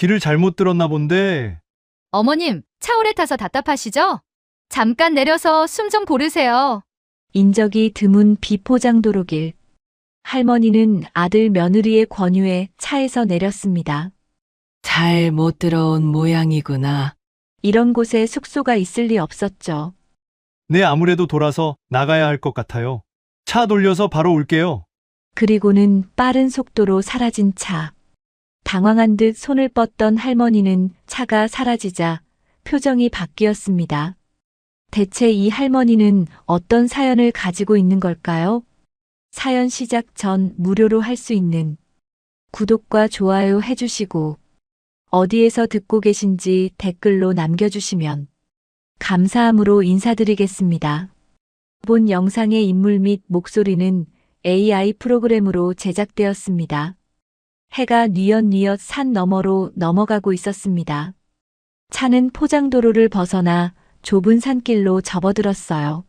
길을 잘못 들었나 본데. 어머님, 차 오래 타서 답답하시죠? 잠깐 내려서 숨 좀 고르세요. 인적이 드문 비포장도로길. 할머니는 아들 며느리의 권유에 차에서 내렸습니다. 잘 못 들어온 모양이구나. 이런 곳에 숙소가 있을 리 없었죠. 네, 아무래도 돌아서 나가야 할 것 같아요. 차 돌려서 바로 올게요. 그리고는 빠른 속도로 사라진 차. 당황한 듯 손을 뻗던 할머니는 차가 사라지자 표정이 바뀌었습니다. 대체 이 할머니는 어떤 사연을 가지고 있는 걸까요? 사연 시작 전 무료로 할 수 있는 구독과 좋아요 해주시고 어디에서 듣고 계신지 댓글로 남겨주시면 감사함으로 인사드리겠습니다. 본 영상의 인물 및 목소리는 AI 프로그램으로 제작되었습니다. 해가 뉘엿뉘엿 산 너머로 넘어가고 있었습니다. 차는 포장도로를 벗어나 좁은 산길로 접어들었어요.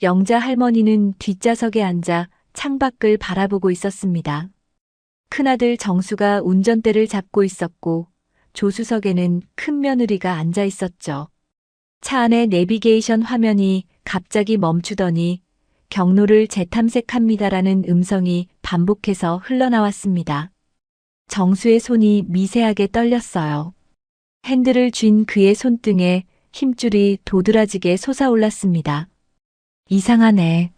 영자 할머니는 뒷좌석에 앉아 창밖을 바라보고 있었습니다. 큰아들 정수가 운전대를 잡고 있었고 조수석에는 큰며느리가 앉아 있었죠. 차 안의 내비게이션 화면이 갑자기 멈추더니 경로를 재탐색합니다라는 음성이 반복해서 흘러나왔습니다. 정수의 손이 미세하게 떨렸어요. 핸들을 쥔 그의 손등에 힘줄이 도드라지게 솟아올랐습니다. 이상하네.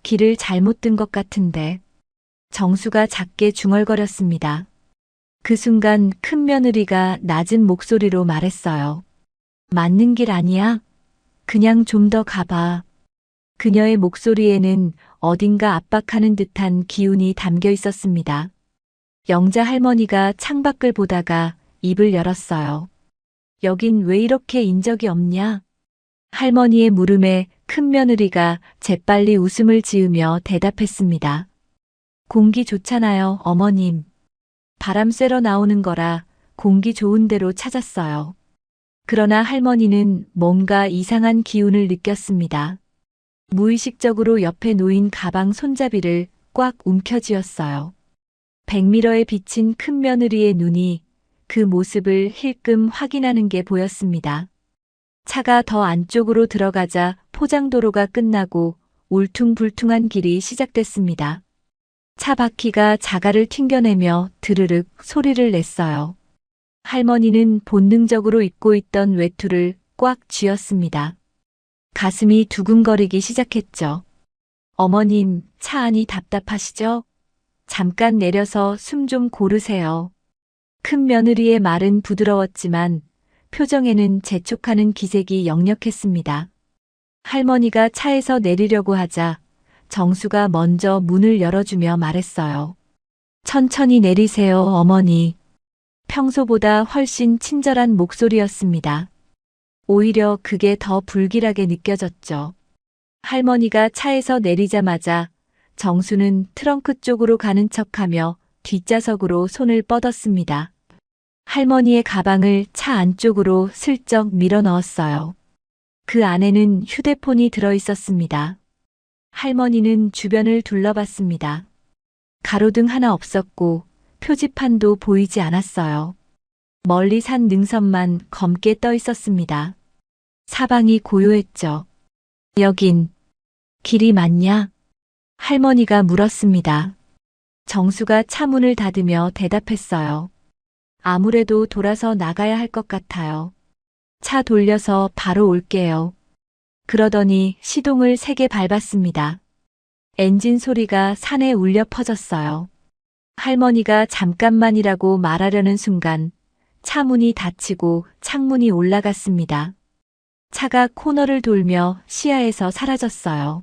길을 잘못 든 것 같은데. 정수가 작게 중얼거렸습니다. 그 순간 큰 며느리가 낮은 목소리로 말했어요. 맞는 길 아니야? 그냥 좀 더 가봐. 그녀의 목소리에는 어딘가 압박하는 듯한 기운이 담겨 있었습니다. 영자 할머니가 창밖을 보다가 입을 열었어요. 여긴 왜 이렇게 인적이 없냐? 할머니의 물음에 큰 며느리가 재빨리 웃음을 지으며 대답했습니다. 공기 좋잖아요, 어머님. 바람 쐬러 나오는 거라 공기 좋은 데로 찾았어요. 그러나 할머니는 뭔가 이상한 기운을 느꼈습니다. 무의식적으로 옆에 놓인 가방 손잡이를 꽉 움켜쥐었어요. 백미러에 비친 큰 며느리의 눈이 그 모습을 힐끔 확인하는 게 보였습니다. 차가 더 안쪽으로 들어가자 포장도로가 끝나고 울퉁불퉁한 길이 시작됐습니다. 차 바퀴가 자갈을 튕겨내며 드르륵 소리를 냈어요. 할머니는 본능적으로 입고 있던 외투를 꽉 쥐었습니다. 가슴이 두근거리기 시작했죠. 어머님, 차 안이 답답하시죠? 잠깐 내려서 숨 좀 고르세요. 큰 며느리의 말은 부드러웠지만 표정에는 재촉하는 기색이 역력했습니다. 할머니가 차에서 내리려고 하자 정수가 먼저 문을 열어주며 말했어요. 천천히 내리세요, 어머니. 평소보다 훨씬 친절한 목소리였습니다. 오히려 그게 더 불길하게 느껴졌죠. 할머니가 차에서 내리자마자 정수는 트렁크 쪽으로 가는 척하며 뒷좌석으로 손을 뻗었습니다. 할머니의 가방을 차 안쪽으로 슬쩍 밀어 넣었어요. 그 안에는 휴대폰이 들어 있었습니다. 할머니는 주변을 둘러봤습니다. 가로등 하나 없었고 표지판도 보이지 않았어요. 멀리 산 능선만 검게 떠 있었습니다. 사방이 고요했죠. 여긴 길이 맞냐? 할머니가 물었습니다. 정수가 차 문을 닫으며 대답했어요. 아무래도 돌아서 나가야 할 것 같아요. 차 돌려서 바로 올게요. 그러더니 시동을 세게 밟았습니다. 엔진 소리가 산에 울려 퍼졌어요. 할머니가 잠깐만이라고 말하려는 순간 차 문이 닫히고 창문이 올라갔습니다. 차가 코너를 돌며 시야에서 사라졌어요.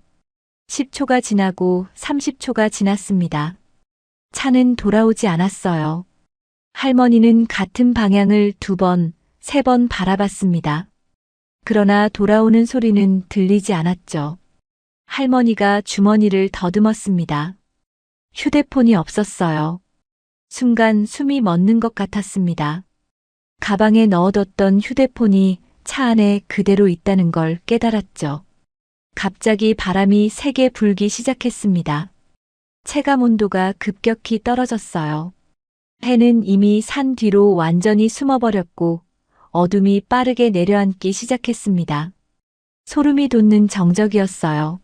10초가 지나고 30초가 지났습니다. 차는 돌아오지 않았어요. 할머니는 같은 방향을 2번, 3번 바라봤습니다. 그러나 돌아오는 소리는 들리지 않았죠. 할머니가 주머니를 더듬었습니다. 휴대폰이 없었어요. 순간 숨이 멎는 것 같았습니다. 가방에 넣어뒀던 휴대폰이 차 안에 그대로 있다는 걸 깨달았죠. 갑자기 바람이 세게 불기 시작했습니다. 체감 온도가 급격히 떨어졌어요. 해는 이미 산 뒤로 완전히 숨어버렸고 어둠이 빠르게 내려앉기 시작했습니다. 소름이 돋는 정적이었어요.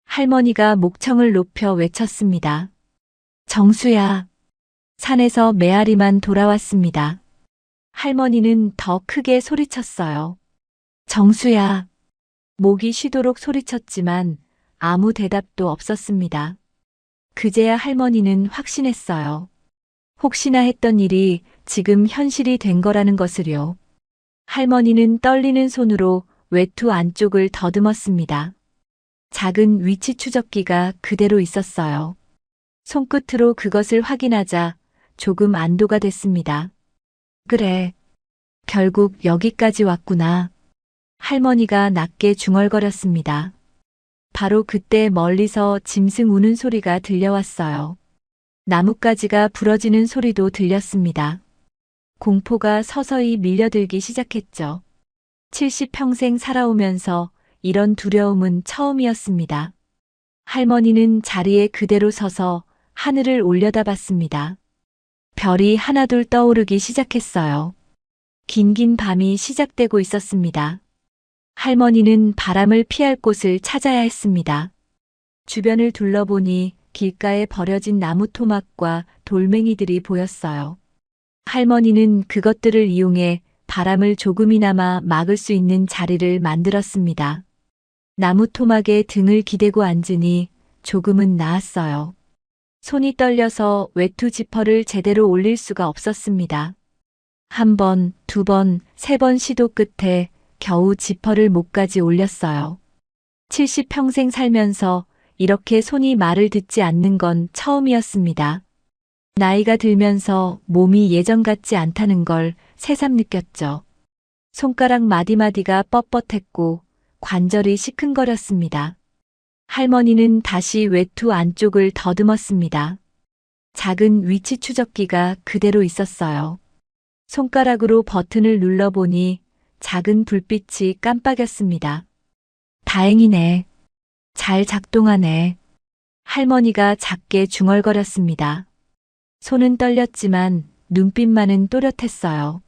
할머니가 목청을 높여 외쳤습니다. 정수야. 산에서 메아리만 돌아왔습니다. 할머니는 더 크게 소리쳤어요. 정수야. 목이 쉬도록 소리쳤지만 아무 대답도 없었습니다. 그제야 할머니는 확신했어요. 혹시나 했던 일이 지금 현실이 된 거라는 것을요. 할머니는 떨리는 손으로 외투 안쪽을 더듬었습니다. 작은 위치 추적기가 그대로 있었어요. 손끝으로 그것을 확인하자 조금 안도가 됐습니다. 그래. 결국 여기까지 왔구나. 할머니가 낮게 중얼거렸습니다. 바로 그때 멀리서 짐승 우는 소리가 들려왔어요. 나뭇가지가 부러지는 소리도 들렸습니다. 공포가 서서히 밀려들기 시작했죠. 70평생 살아오면서 이런 두려움은 처음이었습니다. 할머니는 자리에 그대로 서서 하늘을 올려다봤습니다. 별이 하나둘 떠오르기 시작했어요. 긴긴 밤이 시작되고 있었습니다. 할머니는 바람을 피할 곳을 찾아야 했습니다. 주변을 둘러보니 길가에 버려진 나무 토막과 돌멩이들이 보였어요. 할머니는 그것들을 이용해 바람을 조금이나마 막을 수 있는 자리를 만들었습니다. 나무 토막에 등을 기대고 앉으니 조금은 나았어요. 손이 떨려서 외투 지퍼를 제대로 올릴 수가 없었습니다. 한 번, 두 번, 세 번 시도 끝에 겨우 지퍼를 목까지 올렸어요. 70평생 살면서 이렇게 손이 말을 듣지 않는 건 처음이었습니다. 나이가 들면서 몸이 예전 같지 않다는 걸 새삼 느꼈죠. 손가락 마디마디가 뻣뻣했고 관절이 시큰거렸습니다. 할머니는 다시 외투 안쪽을 더듬었습니다. 작은 위치 추적기가 그대로 있었어요. 손가락으로 버튼을 눌러보니 작은 불빛이 깜빡였습니다. 다행이네. 잘 작동하네. 할머니가 작게 중얼거렸습니다. 손은 떨렸지만 눈빛만은 또렷했어요.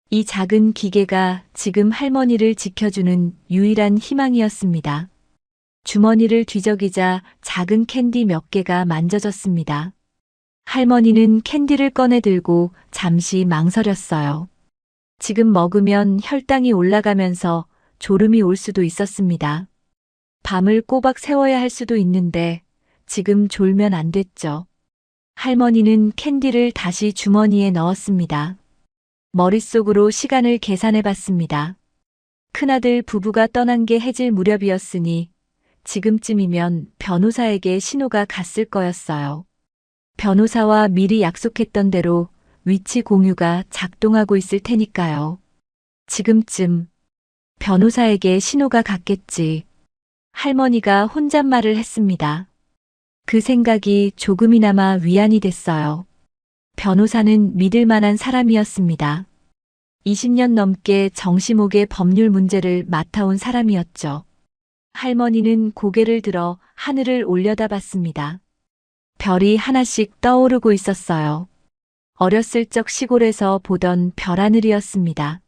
이 작은 기계가 지금 할머니를 지켜주는 유일한 희망이었습니다. 주머니를 뒤적이자 작은 캔디 몇 개가 만져졌습니다. 할머니는 캔디를 꺼내 들고 잠시 망설였어요. 지금 먹으면 혈당이 올라가면서 졸음이 올 수도 있었습니다. 밤을 꼬박 새워야 할 수도 있는데 지금 졸면 안 됐죠. 할머니는 캔디를 다시 주머니에 넣었습니다. 머릿속으로 시간을 계산해 봤습니다. 큰아들 부부가 떠난 게 해질 무렵이었으니 지금쯤이면 변호사에게 신호가 갔을 거였어요. 변호사와 미리 약속했던 대로 위치 공유가 작동하고 있을 테니까요. 지금쯤 변호사에게 신호가 갔겠지. 할머니가 혼잣말을 했습니다. 그 생각이 조금이나마 위안이 됐어요. 변호사는 믿을 만한 사람이었습니다. 20년 넘게 정시목의 법률 문제를 맡아온 사람이었죠. 할머니는 고개를 들어 하늘을 올려다봤습니다. 별이 하나씩 떠오르고 있었어요. 어렸을 적 시골에서 보던 별하늘이었습니다.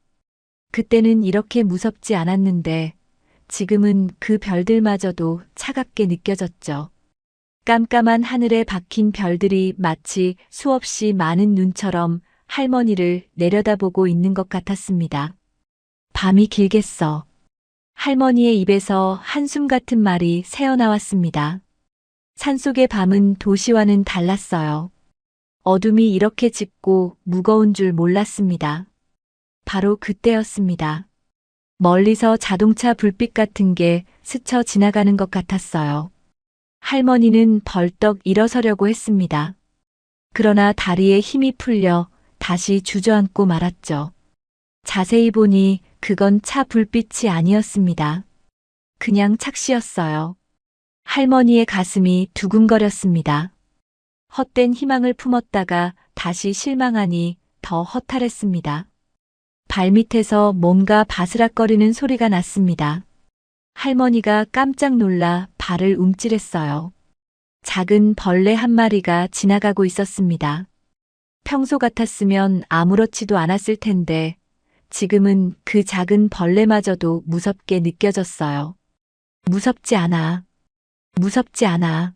그때는 이렇게 무섭지 않았는데 지금은 그 별들마저도 차갑게 느껴졌죠. 깜깜한 하늘에 박힌 별들이 마치 수없이 많은 눈처럼 할머니를 내려다보고 있는 것 같았습니다. 밤이 길겠어. 할머니의 입에서 한숨 같은 말이 새어나왔습니다. 산속의 밤은 도시와는 달랐어요. 어둠이 이렇게 짙고 무거운 줄 몰랐습니다. 바로 그때였습니다. 멀리서 자동차 불빛 같은 게 스쳐 지나가는 것 같았어요. 할머니는 벌떡 일어서려고 했습니다. 그러나 다리에 힘이 풀려 다시 주저앉고 말았죠. 자세히 보니 그건 차 불빛이 아니었습니다. 그냥 착시였어요. 할머니의 가슴이 두근거렸습니다. 헛된 희망을 품었다가 다시 실망하니 더 허탈했습니다. 발밑에서 뭔가 바스락거리는 소리가 났습니다. 할머니가 깜짝 놀라 발을 움찔했어요. 작은 벌레 한 마리가 지나가고 있었습니다. 평소 같았으면 아무렇지도 않았을 텐데 지금은 그 작은 벌레마저도 무섭게 느껴졌어요. 무섭지 않아. 무섭지 않아.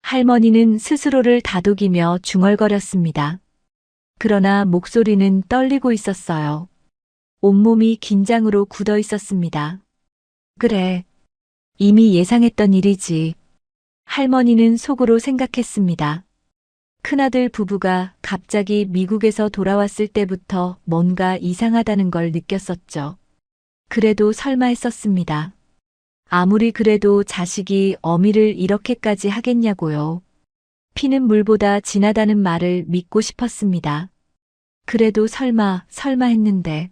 할머니는 스스로를 다독이며 중얼거렸습니다. 그러나 목소리는 떨리고 있었어요. 온몸이 긴장으로 굳어 있었습니다. 그래. 이미 예상했던 일이지. 할머니는 속으로 생각했습니다. 큰아들 부부가 갑자기 미국에서 돌아왔을 때부터 뭔가 이상하다는 걸 느꼈었죠. 그래도 설마 했었습니다. 아무리 그래도 자식이 어미를 이렇게까지 하겠냐고요. 피는 물보다 진하다는 말을 믿고 싶었습니다. 그래도 설마 했는데.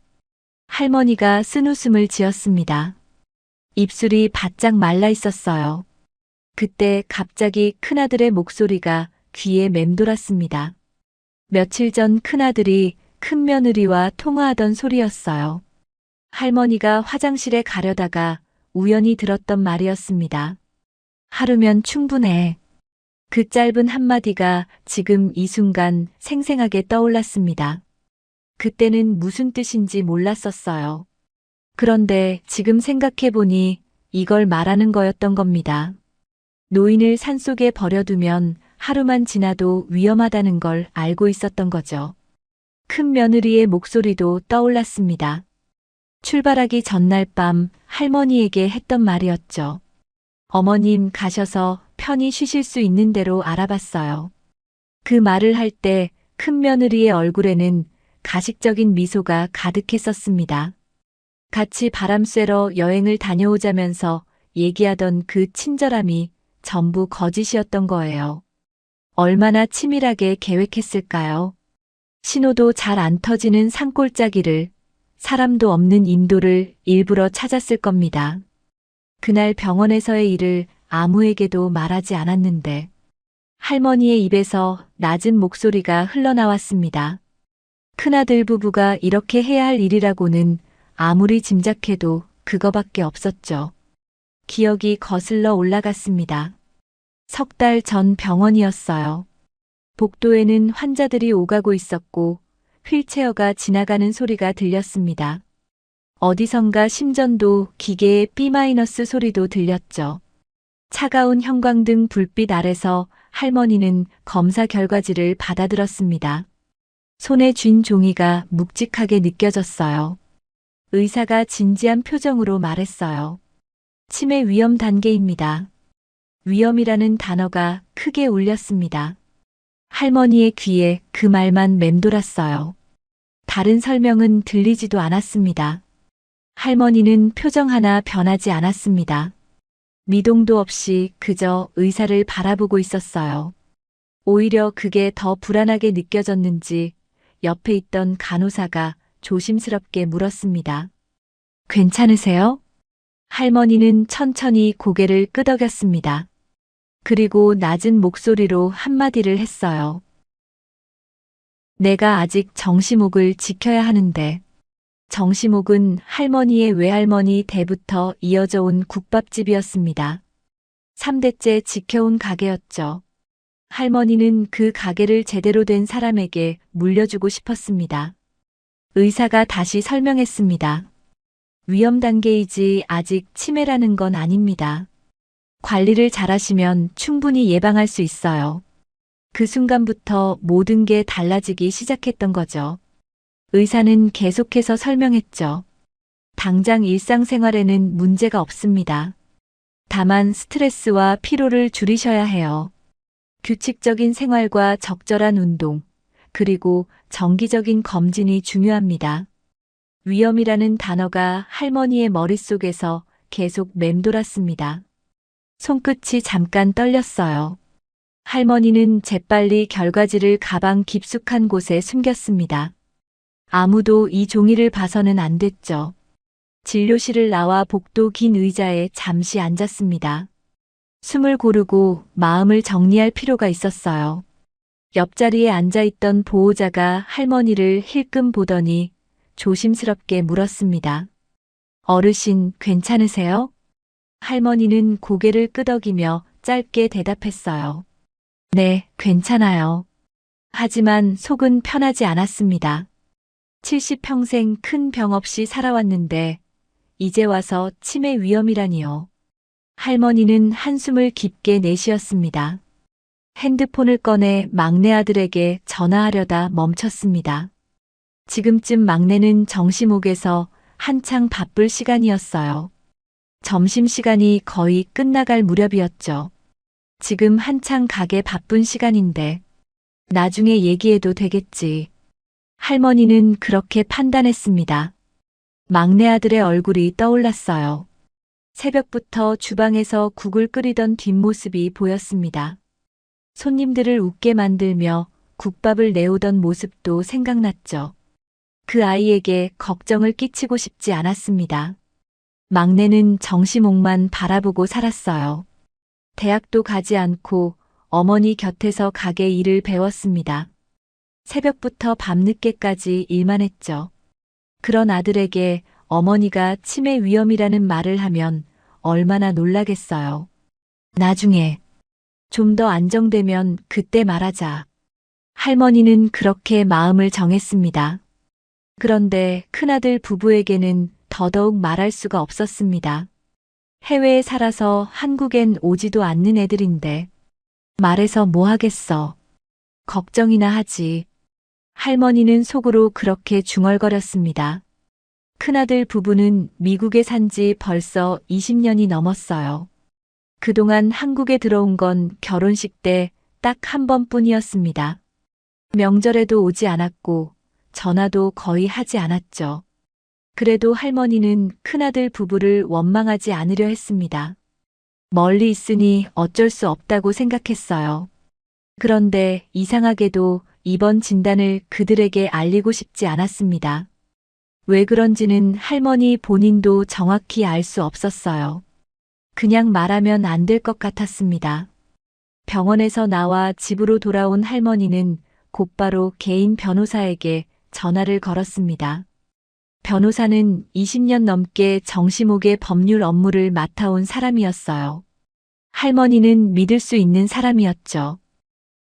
할머니가 쓴웃음을 지었습니다. 입술이 바짝 말라 있었어요. 그때 갑자기 큰아들의 목소리가 귀에 맴돌았습니다. 며칠 전 큰아들이 큰며느리와 통화하던 소리였어요. 할머니가 화장실에 가려다가 우연히 들었던 말이었습니다. 하루면 충분해. 그 짧은 한마디가 지금 이 순간 생생하게 떠올랐습니다. 그때는 무슨 뜻인지 몰랐었어요. 그런데 지금 생각해보니 이걸 말하는 거였던 겁니다. 노인을 산속에 버려두면 하루만 지나도 위험하다는 걸 알고 있었던 거죠. 큰 며느리의 목소리도 떠올랐습니다. 출발하기 전날 밤 할머니에게 했던 말이었죠. 어머님 가셔서 편히 쉬실 수 있는 대로 알아봤어요. 그 말을 할 때 큰 며느리의 얼굴에는 가식적인 미소가 가득했었습니다. 같이 바람 쐬러 여행을 다녀오자면서 얘기하던 그 친절함이 전부 거짓이었던 거예요. 얼마나 치밀하게 계획했을까요? 신호도 잘 안 터지는 산골짜기를, 사람도 없는 인도를 일부러 찾았을 겁니다. 그날 병원에서의 일을 아무에게도 말하지 않았는데 할머니의 입에서 낮은 목소리가 흘러나왔습니다. 큰아들 부부가 이렇게 해야 할 일이라고는 아무리 짐작해도 그거밖에 없었죠. 기억이 거슬러 올라갔습니다. 3달 전 병원이었어요. 복도에는 환자들이 오가고 있었고 휠체어가 지나가는 소리가 들렸습니다. 어디선가 심전도 기계의 B- 소리도 들렸죠. 차가운 형광등 불빛 아래서 할머니는 검사 결과지를 받아들었습니다. 손에 쥔 종이가 묵직하게 느껴졌어요. 의사가 진지한 표정으로 말했어요. 치매 위험 단계입니다. 위험이라는 단어가 크게 울렸습니다. 할머니의 귀에 그 말만 맴돌았어요. 다른 설명은 들리지도 않았습니다. 할머니는 표정 하나 변하지 않았습니다. 미동도 없이 그저 의사를 바라보고 있었어요. 오히려 그게 더 불안하게 느껴졌는지 옆에 있던 간호사가 조심스럽게 물었습니다. 괜찮으세요? 할머니는 천천히 고개를 끄덕였습니다. 그리고 낮은 목소리로 한마디를 했어요. 내가 아직 정시목을 지켜야 하는데. 정시목은 할머니의 외할머니 때부터 이어져 온 국밥집이었습니다. 3대째 지켜온 가게였죠. 할머니는 그 가게를 제대로 된 사람에게 물려주고 싶었습니다. 의사가 다시 설명했습니다. 위험 단계이지 아직 치매라는 건 아닙니다. 관리를 잘하시면 충분히 예방할 수 있어요. 그 순간부터 모든 게 달라지기 시작했던 거죠. 의사는 계속해서 설명했죠. 당장 일상생활에는 문제가 없습니다. 다만 스트레스와 피로를 줄이셔야 해요. 규칙적인 생활과 적절한 운동, 그리고 정기적인 검진이 중요합니다. 위험이라는 단어가 할머니의 머릿속에서 계속 맴돌았습니다. 손끝이 잠깐 떨렸어요. 할머니는 재빨리 결과지를 가방 깊숙한 곳에 숨겼습니다. 아무도 이 종이를 봐서는 안 됐죠. 진료실을 나와 복도 긴 의자에 잠시 앉았습니다. 숨을 고르고 마음을 정리할 필요가 있었어요. 옆자리에 앉아있던 보호자가 할머니를 힐끔 보더니 조심스럽게 물었습니다. 어르신, 괜찮으세요? 할머니는 고개를 끄덕이며 짧게 대답했어요. 네, 괜찮아요. 하지만 속은 편하지 않았습니다. 70평생 큰 병 없이 살아왔는데 이제 와서 치매 위험이라니요. 할머니는 한숨을 깊게 내쉬었습니다. 핸드폰을 꺼내 막내 아들에게 전화하려다 멈췄습니다. 지금쯤 막내는 정시목에서 한창 바쁠 시간이었어요. 점심시간이 거의 끝나갈 무렵이었죠. 지금 한창 가게 바쁜 시간인데 나중에 얘기해도 되겠지. 할머니는 그렇게 판단했습니다. 막내 아들의 얼굴이 떠올랐어요. 새벽부터 주방에서 국을 끓이던 뒷모습이 보였습니다. 손님들을 웃게 만들며 국밥을 내오던 모습도 생각났죠. 그 아이에게 걱정을 끼치고 싶지 않았습니다. 막내는 정시목만 바라보고 살았어요. 대학도 가지 않고 어머니 곁에서 가게 일을 배웠습니다. 새벽부터 밤늦게까지 일만 했죠. 그런 아들에게 어머니가 치매 위험이라는 말을 하면 얼마나 놀라겠어요. 나중에 좀 더 안정되면 그때 말하자. 할머니는 그렇게 마음을 정했습니다. 그런데 큰아들 부부에게는 더더욱 말할 수가 없었습니다. 해외에 살아서 한국엔 오지도 않는 애들인데 말해서 뭐 하겠어. 걱정이나 하지. 할머니는 속으로 그렇게 중얼거렸습니다. 큰아들 부부는 미국에 산 지 벌써 20년이 넘었어요. 그동안 한국에 들어온 건 결혼식 때 딱 한 번뿐이었습니다. 명절에도 오지 않았고 전화도 거의 하지 않았죠. 그래도 할머니는 큰아들 부부를 원망하지 않으려 했습니다. 멀리 있으니 어쩔 수 없다고 생각했어요. 그런데 이상하게도 이번 진단을 그들에게 알리고 싶지 않았습니다. 왜 그런지는 할머니 본인도 정확히 알 수 없었어요. 그냥 말하면 안 될 것 같았습니다. 병원에서 나와 집으로 돌아온 할머니는 곧바로 개인 변호사에게 전화를 걸었습니다. 변호사는 20년 넘게 정시목의 법률 업무를 맡아온 사람이었어요. 할머니는 믿을 수 있는 사람이었죠.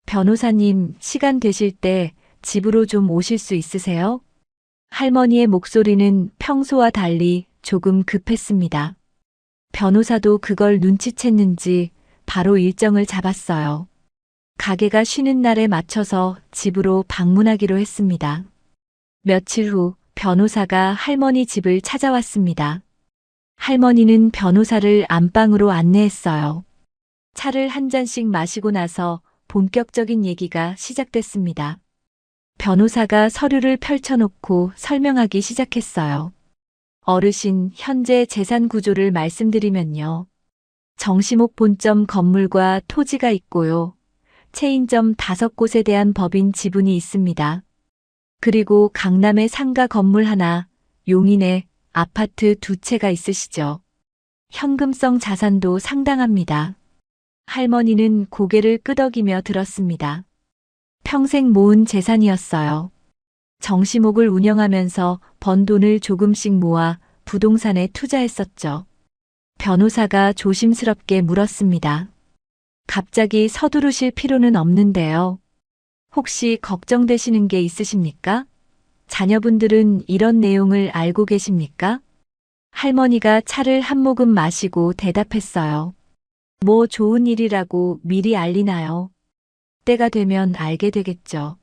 변호사님, 시간 되실 때 집으로 좀 오실 수 있으세요? 할머니의 목소리는 평소와 달리 조금 급했습니다. 변호사도 그걸 눈치챘는지 바로 일정을 잡았어요. 가게가 쉬는 날에 맞춰서 집으로 방문하기로 했습니다. 며칠 후 변호사가 할머니 집을 찾아왔습니다. 할머니는 변호사를 안방으로 안내했어요. 차를 한 잔씩 마시고 나서 본격적인 얘기가 시작됐습니다. 변호사가 서류를 펼쳐놓고 설명하기 시작했어요. 어르신, 현재 재산 구조를 말씀드리면요. 정시목 본점 건물과 토지가 있고요. 체인점 5곳에 대한 법인 지분이 있습니다. 그리고 강남에 상가 건물 하나, 용인에 아파트 2채가 있으시죠. 현금성 자산도 상당합니다. 할머니는 고개를 끄덕이며 들었습니다. 평생 모은 재산이었어요. 정시목을 운영하면서 번 돈을 조금씩 모아 부동산에 투자했었죠. 변호사가 조심스럽게 물었습니다. 갑자기 서두르실 필요는 없는데요. 혹시 걱정되시는 게 있으십니까? 자녀분들은 이런 내용을 알고 계십니까? 할머니가 차를 한 모금 마시고 대답했어요. 뭐 좋은 일이라고 미리 알리나요? 때가 되면 알게 되겠죠.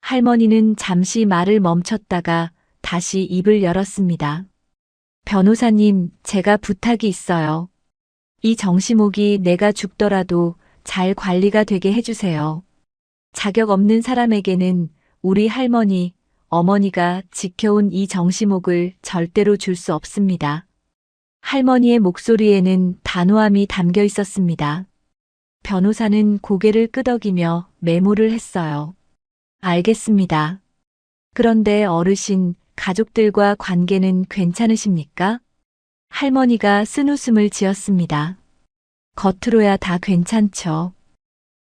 할머니는 잠시 말을 멈췄다가 다시 입을 열었습니다. 변호사님, 제가 부탁이 있어요. 이 정시목이 내가 죽더라도 잘 관리가 되게 해주세요. 자격 없는 사람에게는 우리 할머니, 어머니가 지켜온 이 정시목을 절대로 줄 수 없습니다. 할머니의 목소리에는 단호함이 담겨 있었습니다. 변호사는 고개를 끄덕이며 메모를 했어요. 알겠습니다. 그런데 어르신, 가족들과 관계는 괜찮으십니까? 할머니가 쓴웃음을 지었습니다. 겉으로야 다 괜찮죠.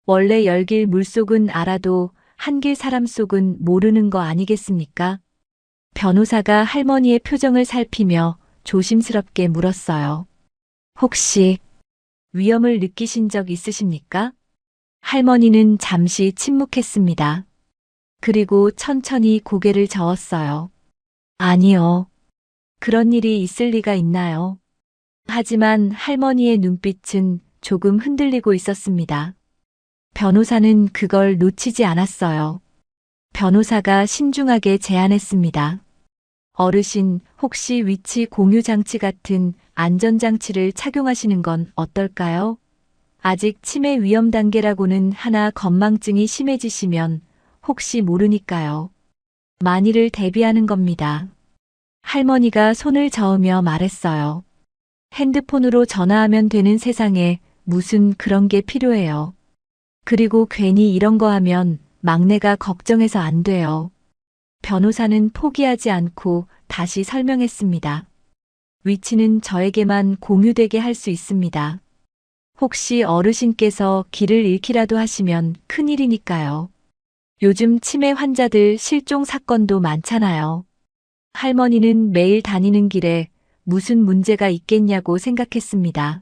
원래 열길 물속은 알아도 한길 사람 속은 모르는 거 아니겠습니까? 변호사가 할머니의 표정을 살피며 조심스럽게 물었어요. 혹시 위험을 느끼신 적 있으십니까? 할머니는 잠시 침묵했습니다. 그리고 천천히 고개를 저었어요. 아니요. 그런 일이 있을 리가 있나요? 하지만 할머니의 눈빛은 조금 흔들리고 있었습니다. 변호사는 그걸 놓치지 않았어요. 변호사가 신중하게 제안했습니다. 어르신, 혹시 위치 공유 장치 같은 안전장치를 착용하시는 건 어떨까요? 아직 치매 위험 단계라고는 하나 건망증이 심해지시면 혹시 모르니까요. 만일을 대비하는 겁니다. 할머니가 손을 저으며 말했어요. 핸드폰으로 전화하면 되는 세상에 무슨 그런 게 필요해요. 그리고 괜히 이런 거 하면 막내가 걱정해서 안 돼요. 변호사는 포기하지 않고 다시 설명했습니다. 위치는 저에게만 공유되게 할 수 있습니다. 혹시 어르신께서 길을 잃기라도 하시면 큰일이니까요. 요즘 치매 환자들 실종 사건도 많잖아요. 할머니는 매일 다니는 길에 무슨 문제가 있겠냐고 생각했습니다.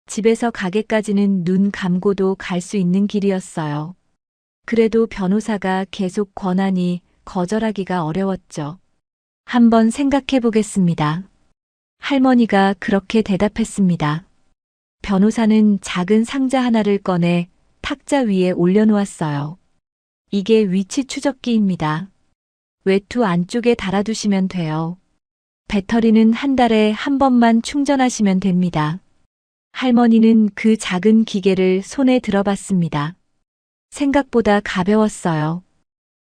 집에서 가게까지는 눈 감고도 갈 수 있는 길이었어요. 그래도 변호사가 계속 권하니 거절하기가 어려웠죠. 한번 생각해 보겠습니다. 할머니가 그렇게 대답했습니다. 변호사는 작은 상자 하나를 꺼내 탁자 위에 올려놓았어요. 이게 위치 추적기입니다. 외투 안쪽에 달아두시면 돼요. 배터리는 한 달에 한 번만 충전하시면 됩니다. 할머니는 그 작은 기계를 손에 들어봤습니다. 생각보다 가벼웠어요.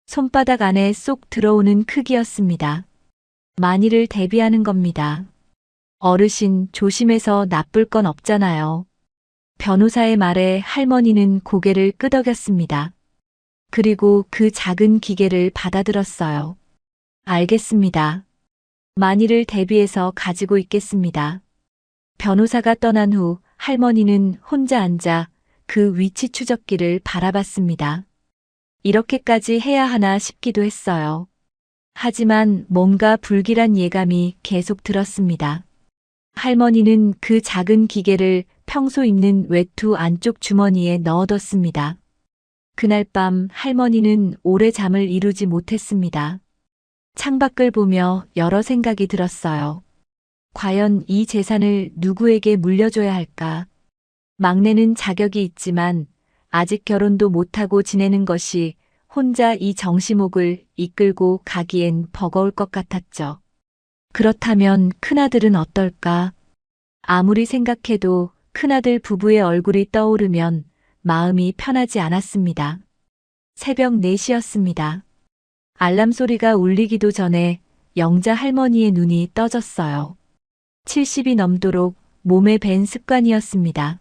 손바닥 안에 쏙 들어오는 크기였습니다. 만일을 대비하는 겁니다. 어르신, 조심해서 나쁠 건 없잖아요. 변호사의 말에 할머니는 고개를 끄덕였습니다. 그리고 그 작은 기계를 받아들었어요. 알겠습니다. 만일을 대비해서 가지고 있겠습니다. 변호사가 떠난 후 할머니는 혼자 앉아 그 위치 추적기를 바라봤습니다. 이렇게까지 해야 하나 싶기도 했어요. 하지만 뭔가 불길한 예감이 계속 들었습니다. 할머니는 그 작은 기계를 평소 입는 외투 안쪽 주머니에 넣어뒀습니다. 그날 밤 할머니는 오래 잠을 이루지 못했습니다. 창밖을 보며 여러 생각이 들었어요. 과연 이 재산을 누구에게 물려줘야 할까? 막내는 자격이 있지만 아직 결혼도 못하고 지내는 것이 혼자 이 정시목을 이끌고 가기엔 버거울 것 같았죠. 그렇다면 큰아들은 어떨까? 아무리 생각해도 큰아들 부부의 얼굴이 떠오르면 마음이 편하지 않았습니다. 새벽 4시였습니다. 알람 소리가 울리기도 전에 영자 할머니의 눈이 떠졌어요. 70이 넘도록 몸에 밴 습관이었습니다.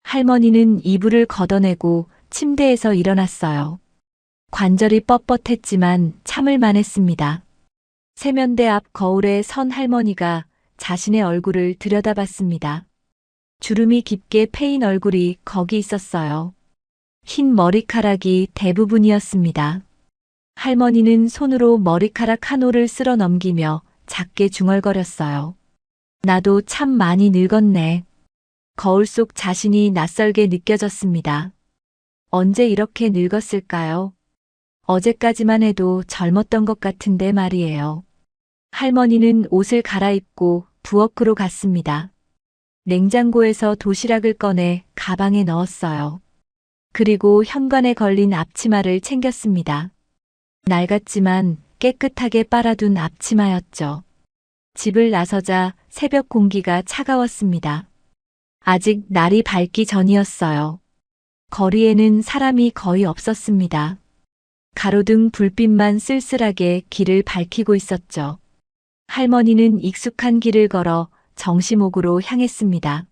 할머니는 이불을 걷어내고 침대에서 일어났어요. 관절이 뻣뻣했지만 참을 만했습니다. 세면대 앞 거울에 선 할머니가 자신의 얼굴을 들여다봤습니다. 주름이 깊게 패인 얼굴이 거기 있었어요. 흰 머리카락이 대부분이었습니다. 할머니는 손으로 머리카락 한 올을 쓸어 넘기며 작게 중얼거렸어요. 나도 참 많이 늙었네. 거울 속 자신이 낯설게 느껴졌습니다. 언제 이렇게 늙었을까요? 어제까지만 해도 젊었던 것 같은데 말이에요. 할머니는 옷을 갈아입고 부엌으로 갔습니다. 냉장고에서 도시락을 꺼내 가방에 넣었어요. 그리고 현관에 걸린 앞치마를 챙겼습니다. 낡았지만 깨끗하게 빨아둔 앞치마였죠. 집을 나서자 새벽 공기가 차가웠습니다. 아직 날이 밝기 전이었어요. 거리에는 사람이 거의 없었습니다. 가로등 불빛만 쓸쓸하게 길을 밝히고 있었죠. 할머니는 익숙한 길을 걸어 정시목으로 향했습니다.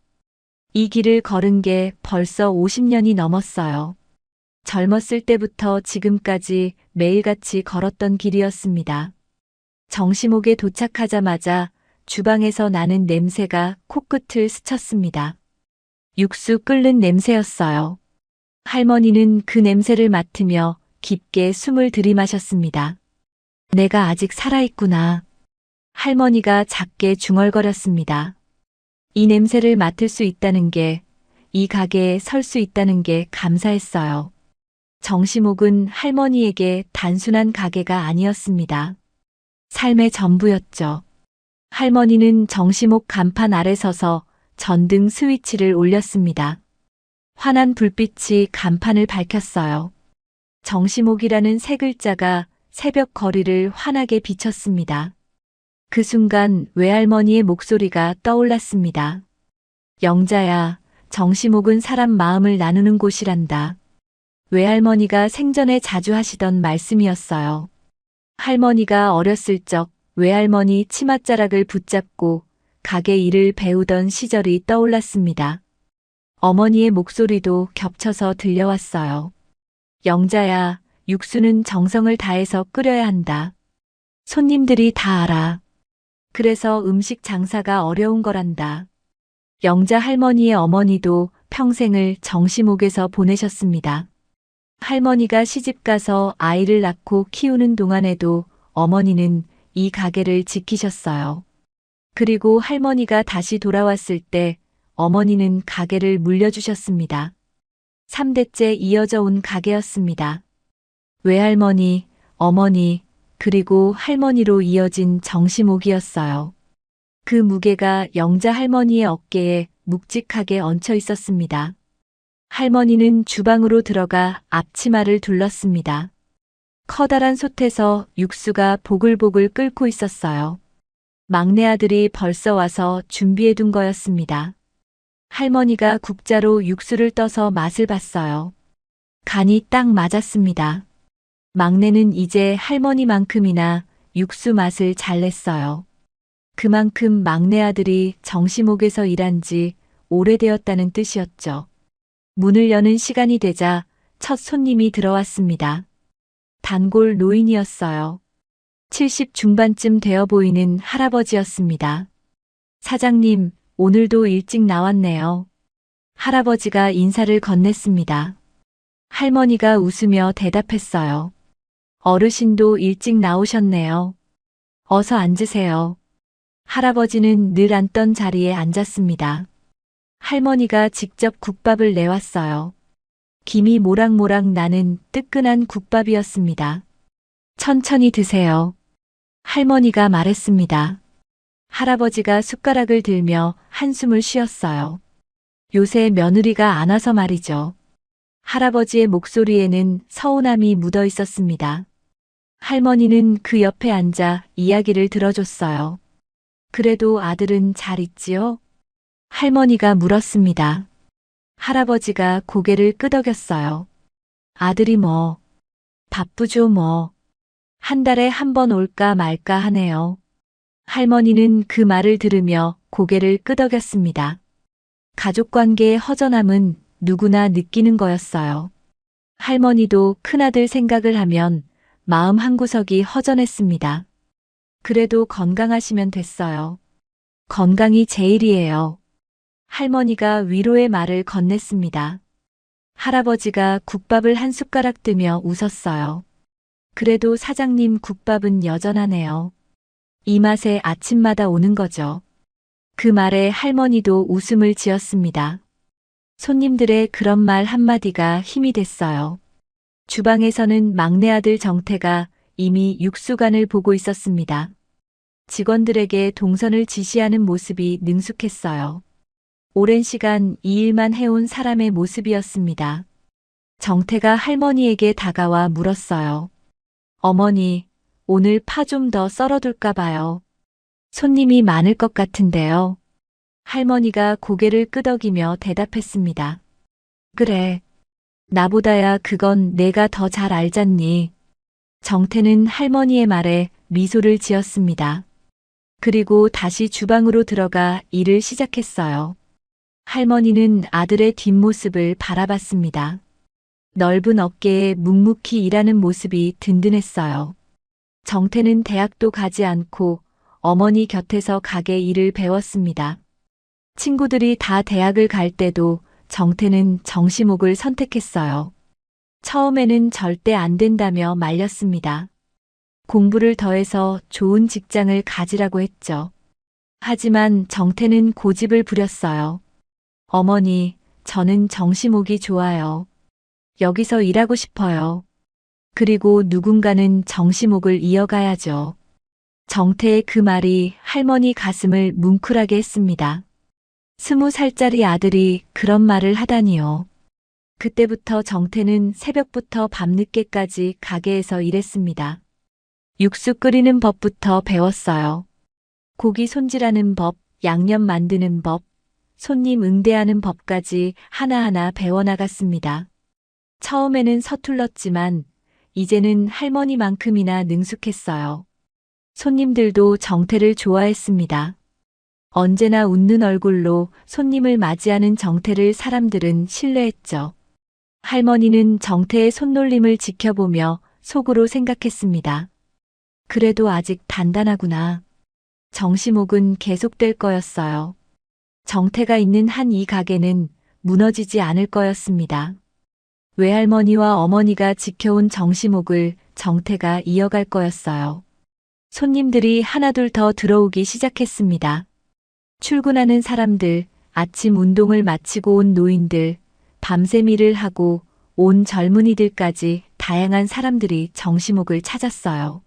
이 길을 걸은 게 벌써 50년이 넘었어요. 젊었을 때부터 지금까지 매일같이 걸었던 길이었습니다. 정시목에 도착하자마자 주방에서 나는 냄새가 코끝을 스쳤습니다. 육수 끓는 냄새였어요. 할머니는 그 냄새를 맡으며 깊게 숨을 들이마셨습니다. 내가 아직 살아있구나. 할머니가 작게 중얼거렸습니다. 이 냄새를 맡을 수 있다는 게, 이 가게에 설 수 있다는 게 감사했어요. 정시목은 할머니에게 단순한 가게가 아니었습니다. 삶의 전부였죠. 할머니는 정시목 간판 아래 서서 전등 스위치를 올렸습니다. 환한 불빛이 간판을 밝혔어요. 정시목이라는 세 글자가 새벽 거리를 환하게 비쳤습니다. 그 순간 외할머니의 목소리가 떠올랐습니다. 영자야, 정시목은 사람 마음을 나누는 곳이란다. 외할머니가 생전에 자주 하시던 말씀이었어요. 할머니가 어렸을 적 외할머니 치맛자락을 붙잡고 가게 일을 배우던 시절이 떠올랐습니다. 어머니의 목소리도 겹쳐서 들려왔어요. 영자야, 육수는 정성을 다해서 끓여야 한다. 손님들이 다 알아. 그래서 음식 장사가 어려운 거란다. 영자 할머니의 어머니도 평생을 정시목에서 보내셨습니다. 할머니가 시집가서 아이를 낳고 키우는 동안에도 어머니는 이 가게를 지키셨어요. 그리고 할머니가 다시 돌아왔을 때 어머니는 가게를 물려주셨습니다. 3대째 이어져 온 가게였습니다. 외할머니, 어머니, 그리고 할머니로 이어진 정시목이었어요. 그 무게가 영자 할머니의 어깨에 묵직하게 얹혀 있었습니다. 할머니는 주방으로 들어가 앞치마를 둘렀습니다. 커다란 솥에서 육수가 보글보글 끓고 있었어요. 막내 아들이 벌써 와서 준비해둔 거였습니다. 할머니가 국자로 육수를 떠서 맛을 봤어요. 간이 딱 맞았습니다. 막내는 이제 할머니만큼이나 육수 맛을 잘 냈어요. 그만큼 막내 아들이 정시목에서 일한 지 오래되었다는 뜻이었죠. 문을 여는 시간이 되자 첫 손님이 들어왔습니다. 단골 노인이었어요. 70 중반쯤 되어 보이는 할아버지였습니다. 사장님, 오늘도 일찍 나왔네요. 할아버지가 인사를 건넸습니다. 할머니가 웃으며 대답했어요. 어르신도 일찍 나오셨네요. 어서 앉으세요. 할아버지는 늘 앉던 자리에 앉았습니다. 할머니가 직접 국밥을 내왔어요. 김이 모락모락 나는 뜨끈한 국밥이었습니다. 천천히 드세요. 할머니가 말했습니다. 할아버지가 숟가락을 들며 한숨을 쉬었어요. 요새 며느리가 안 와서 말이죠. 할아버지의 목소리에는 서운함이 묻어 있었습니다. 할머니는 그 옆에 앉아 이야기를 들어줬어요. 그래도 아들은 잘 있지요? 할머니가 물었습니다. 할아버지가 고개를 끄덕였어요. 아들이 뭐, 바쁘죠 뭐. 한 달에 한 번 올까 말까 하네요. 할머니는 그 말을 들으며 고개를 끄덕였습니다. 가족관계의 허전함은 누구나 느끼는 거였어요. 할머니도 큰아들 생각을 하면 마음 한구석이 허전했습니다. 그래도 건강하시면 됐어요. 건강이 제일이에요. 할머니가 위로의 말을 건넸습니다. 할아버지가 국밥을 한 숟가락 뜨며 웃었어요. 그래도 사장님 국밥은 여전하네요. 이 맛에 아침마다 오는 거죠. 그 말에 할머니도 웃음을 지었습니다. 손님들의 그런 말 한마디가 힘이 됐어요. 주방에서는 막내 아들 정태가 이미 육수간을 보고 있었습니다. 직원들에게 동선을 지시하는 모습이 능숙했어요. 오랜 시간 이 일만 해온 사람의 모습이었습니다. 정태가 할머니에게 다가와 물었어요. 어머니, 오늘 파 좀 더 썰어둘까 봐요. 손님이 많을 것 같은데요. 할머니가 고개를 끄덕이며 대답했습니다. 그래. 나보다야 그건 내가 더 잘 알잖니. 정태는 할머니의 말에 미소를 지었습니다. 그리고 다시 주방으로 들어가 일을 시작했어요. 할머니는 아들의 뒷모습을 바라봤습니다. 넓은 어깨에 묵묵히 일하는 모습이 든든했어요. 정태는 대학도 가지 않고 어머니 곁에서 가게 일을 배웠습니다. 친구들이 다 대학을 갈 때도 정태는 정시목을 선택했어요. 처음에는 절대 안 된다며 말렸습니다. 공부를 더해서 좋은 직장을 가지라고 했죠. 하지만 정태는 고집을 부렸어요. 어머니, 저는 정시목이 좋아요. 여기서 일하고 싶어요. 그리고 누군가는 정시목을 이어가야죠. 정태의 그 말이 할머니 가슴을 뭉클하게 했습니다. 20살짜리 아들이 그런 말을 하다니요. 그때부터 정태는 새벽부터 밤늦게까지 가게에서 일했습니다. 육수 끓이는 법부터 배웠어요. 고기 손질하는 법, 양념 만드는 법, 손님 응대하는 법까지 하나하나 배워나갔습니다. 처음에는 서툴렀지만 이제는 할머니만큼이나 능숙했어요. 손님들도 정태를 좋아했습니다. 언제나 웃는 얼굴로 손님을 맞이하는 정태를 사람들은 신뢰했죠. 할머니는 정태의 손놀림을 지켜보며 속으로 생각했습니다. 그래도 아직 단단하구나. 정시목은 계속될 거였어요. 정태가 있는 한 이 가게는 무너지지 않을 거였습니다. 외할머니와 어머니가 지켜온 정시목을 정태가 이어갈 거였어요. 손님들이 하나둘 더 들어오기 시작했습니다. 출근하는 사람들, 아침 운동을 마치고 온 노인들, 밤샘 일을 하고 온 젊은이들까지 다양한 사람들이 정시목을 찾았어요.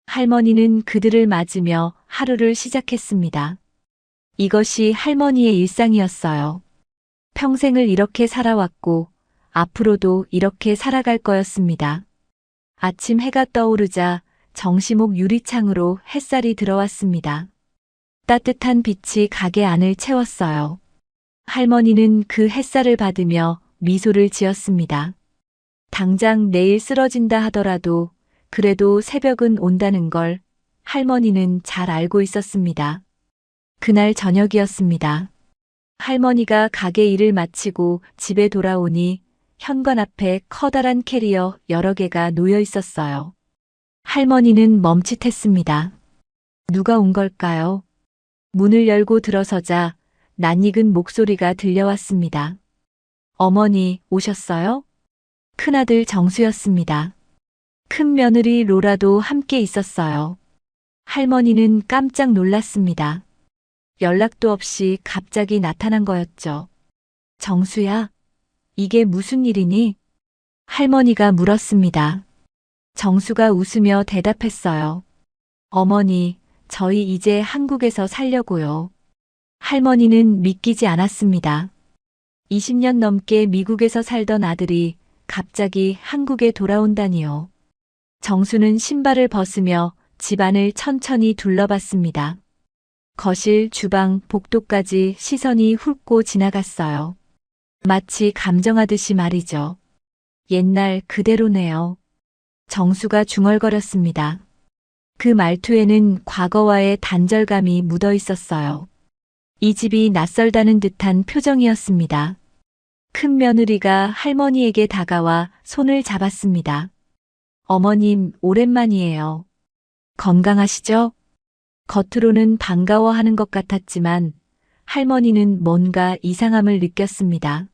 할머니는 그들을 맞으며 하루를 시작했습니다. 이것이 할머니의 일상이었어요. 평생을 이렇게 살아왔고 앞으로도 이렇게 살아갈 거였습니다. 아침 해가 떠오르자 정시목 유리창으로 햇살이 들어왔습니다. 따뜻한 빛이 가게 안을 채웠어요. 할머니는 그 햇살을 받으며 미소를 지었습니다. 당장 내일 쓰러진다 하더라도 그래도 새벽은 온다는 걸 할머니는 잘 알고 있었습니다. 그날 저녁이었습니다. 할머니가 가게 일을 마치고 집에 돌아오니 현관 앞에 커다란 캐리어 여러 개가 놓여 있었어요. 할머니는 멈칫했습니다. 누가 온 걸까요? 문을 열고 들어서자 낯익은 목소리가 들려왔습니다. 어머니 오셨어요? 큰아들 정수였습니다. 큰 며느리 로라도 함께 있었어요. 할머니는 깜짝 놀랐습니다. 연락도 없이 갑자기 나타난 거였죠. 정수야, 이게 무슨 일이니? 할머니가 물었습니다. 정수가 웃으며 대답했어요. 어머니, 저희 이제 한국에서 살려고요. 할머니는 믿기지 않았습니다. 20년 넘게 미국에서 살던 아들이 갑자기 한국에 돌아온다니요. 정수는 신발을 벗으며 집안을 천천히 둘러봤습니다. 거실, 주방, 복도까지 시선이 훑고 지나갔어요. 마치 감정하듯이 말이죠. 옛날 그대로네요. 정수가 중얼거렸습니다. 그 말투에는 과거와의 단절감이 묻어 있었어요. 이 집이 낯설다는 듯한 표정이었습니다. 큰 며느리가 할머니에게 다가와 손을 잡았습니다. 어머님, 오랜만이에요. 건강하시죠? 겉으로는 반가워하는 것 같았지만 할머니는 뭔가 이상함을 느꼈습니다.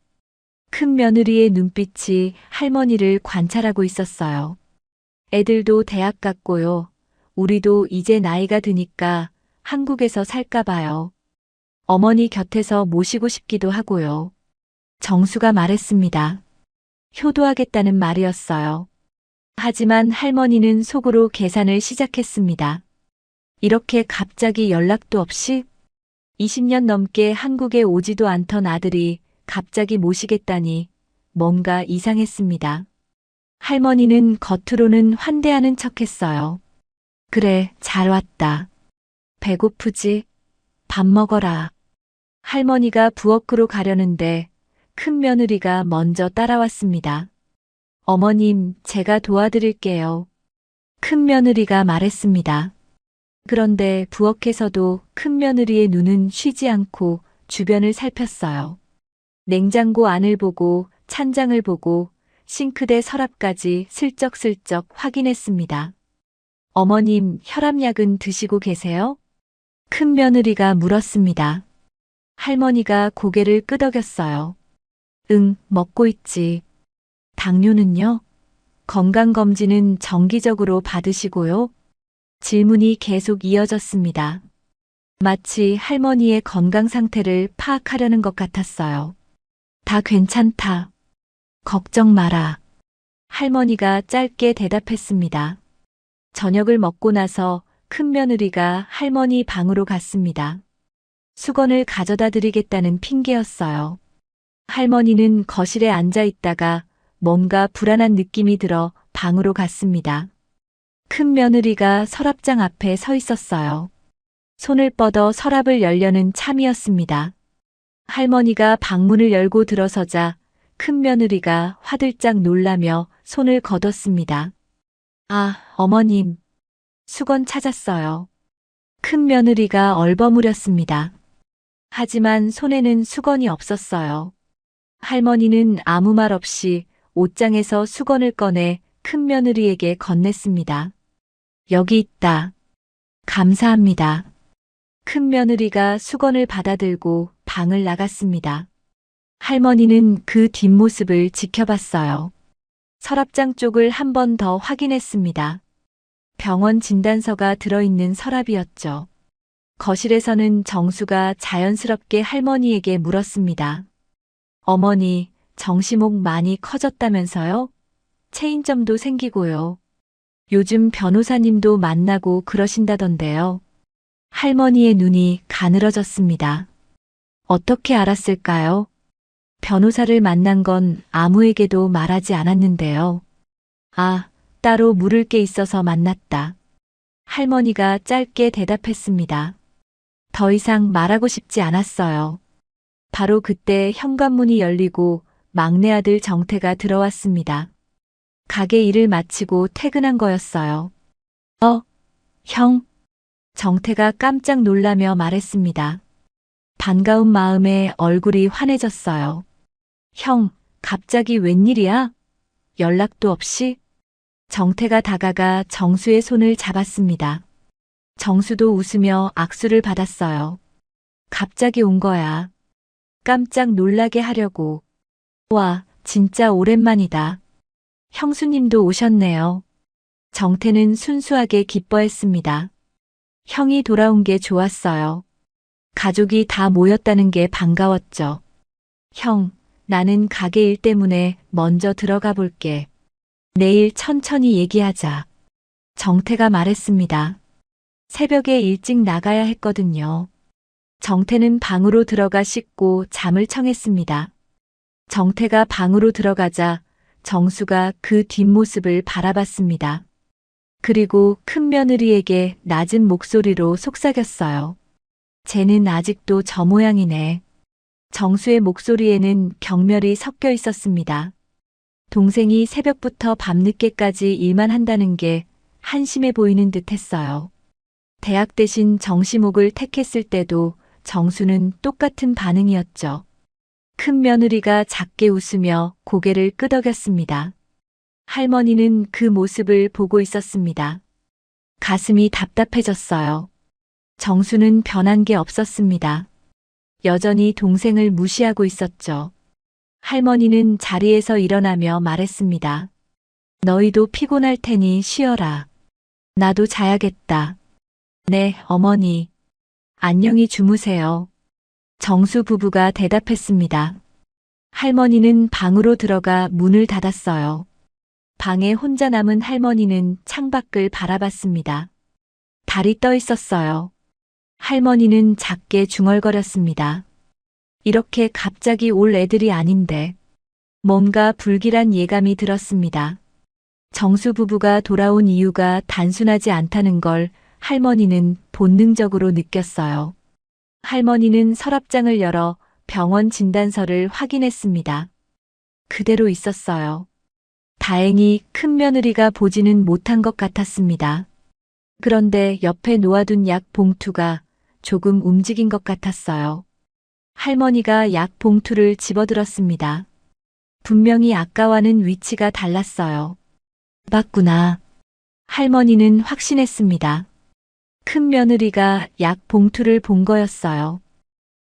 큰 며느리의 눈빛이 할머니를 관찰하고 있었어요. 애들도 대학 갔고요. 우리도 이제 나이가 드니까 한국에서 살까 봐요. 어머니 곁에서 모시고 싶기도 하고요. 정수가 말했습니다. 효도하겠다는 말이었어요. 하지만 할머니는 속으로 계산을 시작했습니다. 이렇게 갑자기 연락도 없이 20년 넘게 한국에 오지도 않던 아들이 갑자기 모시겠다니 뭔가 이상했습니다. 할머니는 겉으로는 환대하는 척했어요. 그래, 잘 왔다. 배고프지? 밥 먹어라. 할머니가 부엌으로 가려는데 큰 며느리가 먼저 따라왔습니다. 어머님, 제가 도와드릴게요. 큰 며느리가 말했습니다. 그런데 부엌에서도 큰 며느리의 눈은 쉬지 않고 주변을 살폈어요. 냉장고 안을 보고 찬장을 보고 싱크대 서랍까지 슬쩍슬쩍 확인했습니다. 어머님, 혈압약은 드시고 계세요? 큰 며느리가 물었습니다. 할머니가 고개를 끄덕였어요. 응, 먹고 있지. 당뇨는요? 건강검진은 정기적으로 받으시고요? 질문이 계속 이어졌습니다. 마치 할머니의 건강 상태를 파악하려는 것 같았어요. 다 괜찮다. 걱정 마라. 할머니가 짧게 대답했습니다. 저녁을 먹고 나서 큰며느리가 할머니 방으로 갔습니다. 수건을 가져다 드리겠다는 핑계였어요. 할머니는 거실에 앉아 있다가 뭔가 불안한 느낌이 들어 방으로 갔습니다. 큰며느리가 서랍장 앞에 서 있었어요. 손을 뻗어 서랍을 열려는 참이었습니다. 할머니가 방문을 열고 들어서자 큰며느리가 화들짝 놀라며 손을 거뒀습니다. 아, 어머님. 수건 찾았어요. 큰며느리가 얼버무렸습니다. 하지만 손에는 수건이 없었어요. 할머니는 아무 말 없이 옷장에서 수건을 꺼내 큰며느리에게 건넸습니다. 여기 있다. 감사합니다. 큰며느리가 수건을 받아들고 방을 나갔습니다. 할머니는 그 뒷모습을 지켜봤어요. 서랍장 쪽을 한 번 더 확인했습니다. 병원 진단서가 들어있는 서랍이었죠. 거실에서는 정수가 자연스럽게 할머니에게 물었습니다. 어머니, 정시목 많이 커졌다면서요? 체인점도 생기고요. 요즘 변호사님도 만나고 그러신다던데요. 할머니의 눈이 가늘어졌습니다. 어떻게 알았을까요? 변호사를 만난 건 아무에게도 말하지 않았는데요. 아, 따로 물을 게 있어서 만났다. 할머니가 짧게 대답했습니다. 더 이상 말하고 싶지 않았어요. 바로 그때 현관문이 열리고 막내 아들 정태가 들어왔습니다. 가게 일을 마치고 퇴근한 거였어요. 형? 정태가 깜짝 놀라며 말했습니다. 반가운 마음에 얼굴이 환해졌어요. 형, 갑자기 웬일이야? 연락도 없이? 정태가 다가가 정수의 손을 잡았습니다. 정수도 웃으며 악수를 받았어요. 갑자기 온 거야. 깜짝 놀라게 하려고. 와, 진짜 오랜만이다. 형수님도 오셨네요. 정태는 순수하게 기뻐했습니다. 형이 돌아온 게 좋았어요. 가족이 다 모였다는 게 반가웠죠. 형, 나는 가게 일 때문에 먼저 들어가 볼게. 내일 천천히 얘기하자. 정태가 말했습니다. 새벽에 일찍 나가야 했거든요. 정태는 방으로 들어가 씻고 잠을 청했습니다. 정태가 방으로 들어가자 정수가 그 뒷모습을 바라봤습니다. 그리고 큰며느리에게 낮은 목소리로 속삭였어요. 쟤는 아직도 저 모양이네. 정수의 목소리에는 경멸이 섞여 있었습니다. 동생이 새벽부터 밤늦게까지 일만 한다는 게 한심해 보이는 듯 했어요. 대학 대신 정시목을 택했을 때도 정수는 똑같은 반응이었죠. 큰며느리가 작게 웃으며 고개를 끄덕였습니다. 할머니는 그 모습을 보고 있었습니다. 가슴이 답답해졌어요. 정수는 변한 게 없었습니다. 여전히 동생을 무시하고 있었죠. 할머니는 자리에서 일어나며 말했습니다. 너희도 피곤할 테니 쉬어라. 나도 자야겠다. 네, 어머니. 안녕히 주무세요. 정수 부부가 대답했습니다. 할머니는 방으로 들어가 문을 닫았어요. 방에 혼자 남은 할머니는 창밖을 바라봤습니다. 달이 떠 있었어요. 할머니는 작게 중얼거렸습니다. 이렇게 갑자기 올 애들이 아닌데. 뭔가 불길한 예감이 들었습니다. 정수 부부가 돌아온 이유가 단순하지 않다는 걸 할머니는 본능적으로 느꼈어요. 할머니는 서랍장을 열어 병원 진단서를 확인했습니다. 그대로 있었어요. 다행히 큰며느리가 보지는 못한 것 같았습니다. 그런데 옆에 놓아둔 약 봉투가 조금 움직인 것 같았어요. 할머니가 약 봉투를 집어들었습니다. 분명히 아까와는 위치가 달랐어요. 맞구나. 할머니는 확신했습니다. 큰며느리가 약 봉투를 본 거였어요.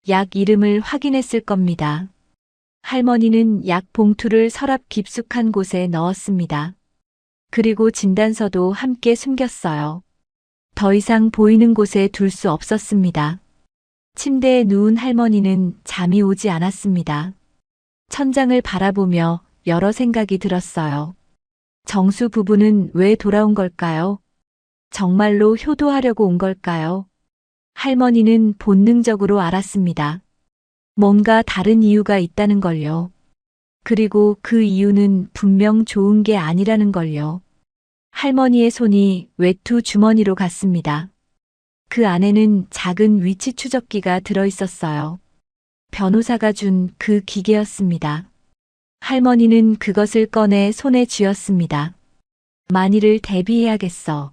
약 이름을 확인했을 겁니다. 할머니는 약 봉투를 서랍 깊숙한 곳에 넣었습니다. 그리고 진단서도 함께 숨겼어요. 더 이상 보이는 곳에 둘 수 없었습니다. 침대에 누운 할머니는 잠이 오지 않았습니다. 천장을 바라보며 여러 생각이 들었어요. 정수 부부는 왜 돌아온 걸까요? 정말로 효도하려고 온 걸까요? 할머니는 본능적으로 알았습니다. 뭔가 다른 이유가 있다는 걸요. 그리고 그 이유는 분명 좋은 게 아니라는 걸요. 할머니의 손이 외투 주머니로 갔습니다. 그 안에는 작은 위치 추적기가 들어 있었어요. 변호사가 준 그 기계였습니다. 할머니는 그것을 꺼내 손에 쥐었습니다. 만일을 대비해야겠어.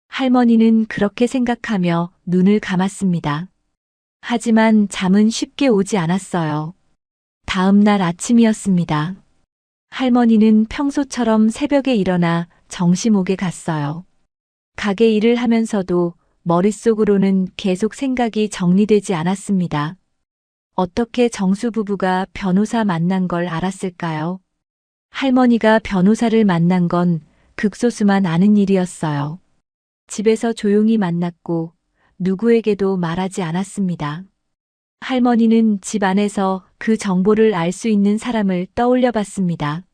할머니는 그렇게 생각하며 눈을 감았습니다. 하지만 잠은 쉽게 오지 않았어요. 다음 날 아침이었습니다. 할머니는 평소처럼 새벽에 일어나 정시목에 갔어요. 가게 일을 하면서도 머릿속으로는 계속 생각이 정리되지 않았습니다. 어떻게 정수 부부가 변호사 만난 걸 알았을까요? 할머니가 변호사를 만난 건 극소수만 아는 일이었어요. 집에서 조용히 만났고 누구에게도 말하지 않았습니다. 할머니는 집 안에서 그 정보를 알 수 있는 사람을 떠올려 봤습니다.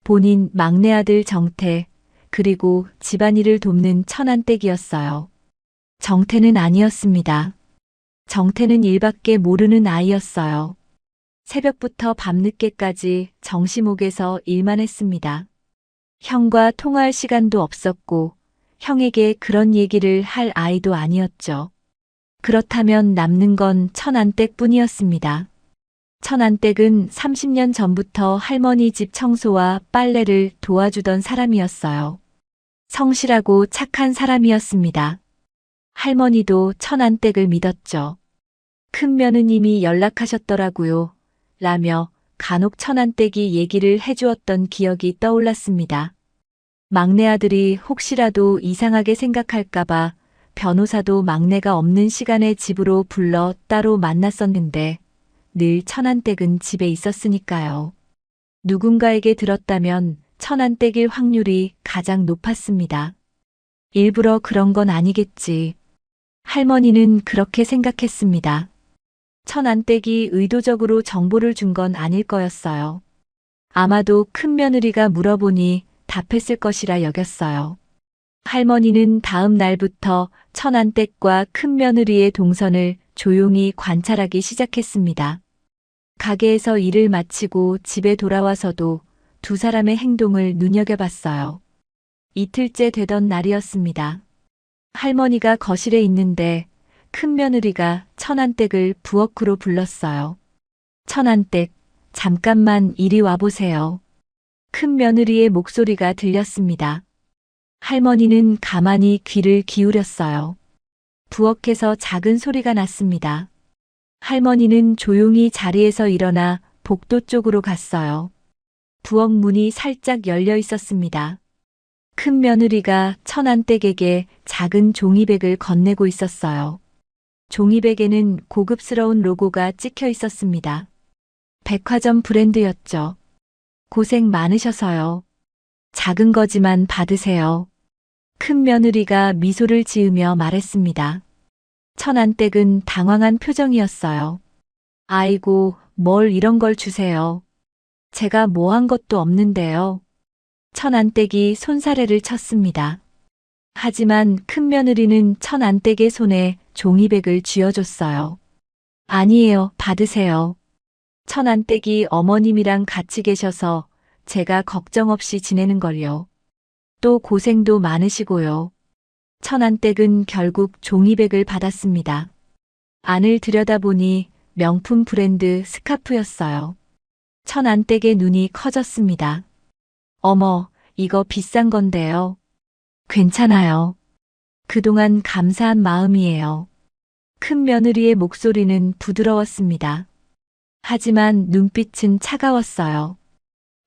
본인 막내 아들 정태, 그리고 집안일을 돕는 천안댁이었어요. 정태는 아니었습니다. 정태는 일밖에 모르는 아이였어요. 새벽부터 밤늦게까지 정시목에서 일만 했습니다. 형과 통화할 시간도 없었고 형에게 그런 얘기를 할 아이도 아니었죠. 그렇다면 남는 건 천안댁뿐이었습니다. 천안댁은 30년 전부터 할머니 집 청소와 빨래를 도와주던 사람이었어요. 성실하고 착한 사람이었습니다. 할머니도 천안댁을 믿었죠. 큰 며느님이 연락하셨더라고요. 라며 간혹 천안댁이 얘기를 해주었던 기억이 떠올랐습니다. 막내 아들이 혹시라도 이상하게 생각할까봐 변호사도 막내가 없는 시간에 집으로 불러 따로 만났었는데 늘 천안댁은 집에 있었으니까요. 누군가에게 들었다면 천안댁일 확률이 가장 높았습니다. 일부러 그런 건 아니겠지. 할머니는 그렇게 생각했습니다. 천안댁이 의도적으로 정보를 준 건 아닐 거였어요. 아마도 큰 며느리가 물어보니 답했을 것이라 여겼어요. 할머니는 다음 날부터 천안댁과 큰 며느리의 동선을 조용히 관찰하기 시작했습니다. 가게에서 일을 마치고 집에 돌아와서도 두 사람의 행동을 눈여겨봤어요. 이틀째 되던 날이었습니다. 할머니가 거실에 있는데 큰 며느리가 천안댁을 부엌으로 불렀어요. 천안댁, 잠깐만 이리 와보세요. 큰 며느리의 목소리가 들렸습니다. 할머니는 가만히 귀를 기울였어요. 부엌에서 작은 소리가 났습니다. 할머니는 조용히 자리에서 일어나 복도 쪽으로 갔어요. 부엌 문이 살짝 열려 있었습니다. 큰 며느리가 천안댁에게 작은 종이백을 건네고 있었어요. 종이백에는 고급스러운 로고가 찍혀 있었습니다. 백화점 브랜드였죠. 고생 많으셔서요. 작은 거지만 받으세요. 큰 며느리가 미소를 지으며 말했습니다. 천안댁은 당황한 표정이었어요. 아이고, 뭘 이런 걸 주세요. 제가 뭐 한 것도 없는데요. 천안댁이 손사래를 쳤습니다. 하지만 큰 며느리는 천안댁의 손에 종이백을 쥐어줬어요. 아니에요, 받으세요. 천안댁이 어머님이랑 같이 계셔서 제가 걱정 없이 지내는 걸요. 또 고생도 많으시고요. 천안댁은 결국 종이백을 받았습니다. 안을 들여다보니 명품 브랜드 스카프였어요. 천안댁의 눈이 커졌습니다. 어머, 이거 비싼 건데요. 괜찮아요. 그동안 감사한 마음이에요. 큰 며느리의 목소리는 부드러웠습니다. 하지만 눈빛은 차가웠어요.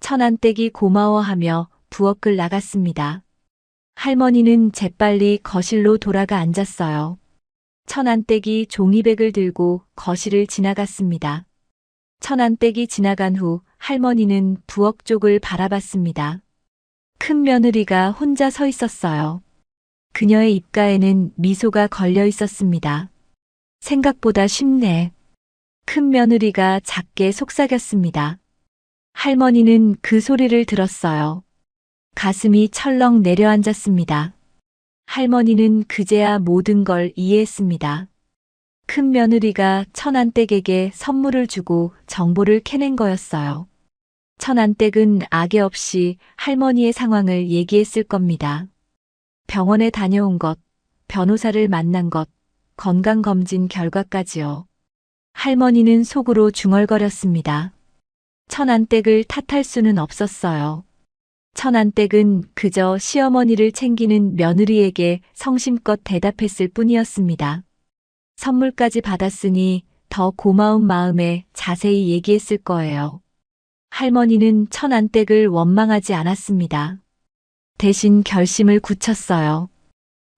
천안댁이 고마워하며 부엌을 나갔습니다. 할머니는 재빨리 거실로 돌아가 앉았어요. 천안댁이 종이백을 들고 거실을 지나갔습니다. 천안댁이 지나간 후 할머니는 부엌 쪽을 바라봤습니다. 큰 며느리가 혼자 서 있었어요. 그녀의 입가에는 미소가 걸려 있었습니다. 생각보다 쉽네. 큰 며느리가 작게 속삭였습니다. 할머니는 그 소리를 들었어요. 가슴이 철렁 내려앉았습니다. 할머니는 그제야 모든 걸 이해했습니다. 큰 며느리가 천안댁에게 선물을 주고 정보를 캐낸 거였어요. 천안댁은 악의 없이 할머니의 상황을 얘기했을 겁니다. 병원에 다녀온 것, 변호사를 만난 것, 건강검진 결과까지요. 할머니는 속으로 중얼거렸습니다. 천안댁을 탓할 수는 없었어요. 천안댁은 그저 시어머니를 챙기는 며느리에게 성심껏 대답했을 뿐이었습니다. 선물까지 받았으니 더 고마운 마음에 자세히 얘기했을 거예요. 할머니는 천안댁을 원망하지 않았습니다. 대신 결심을 굳혔어요.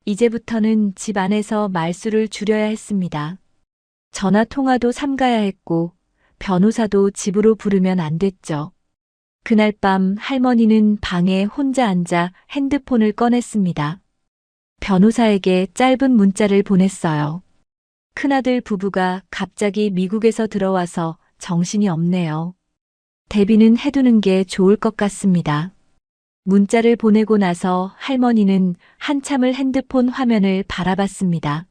이제부터는 집 안에서 말수를 줄여야 했습니다. 전화 통화도 삼가야 했고 변호사도 집으로 부르면 안 됐죠. 그날 밤 할머니는 방에 혼자 앉아 핸드폰을 꺼냈습니다. 변호사에게 짧은 문자를 보냈어요. 큰아들 부부가 갑자기 미국에서 들어와서 정신이 없네요. 대비는 해두는 게 좋을 것 같습니다. 문자를 보내고 나서 할머니는 한참을 핸드폰 화면을 바라봤습니다.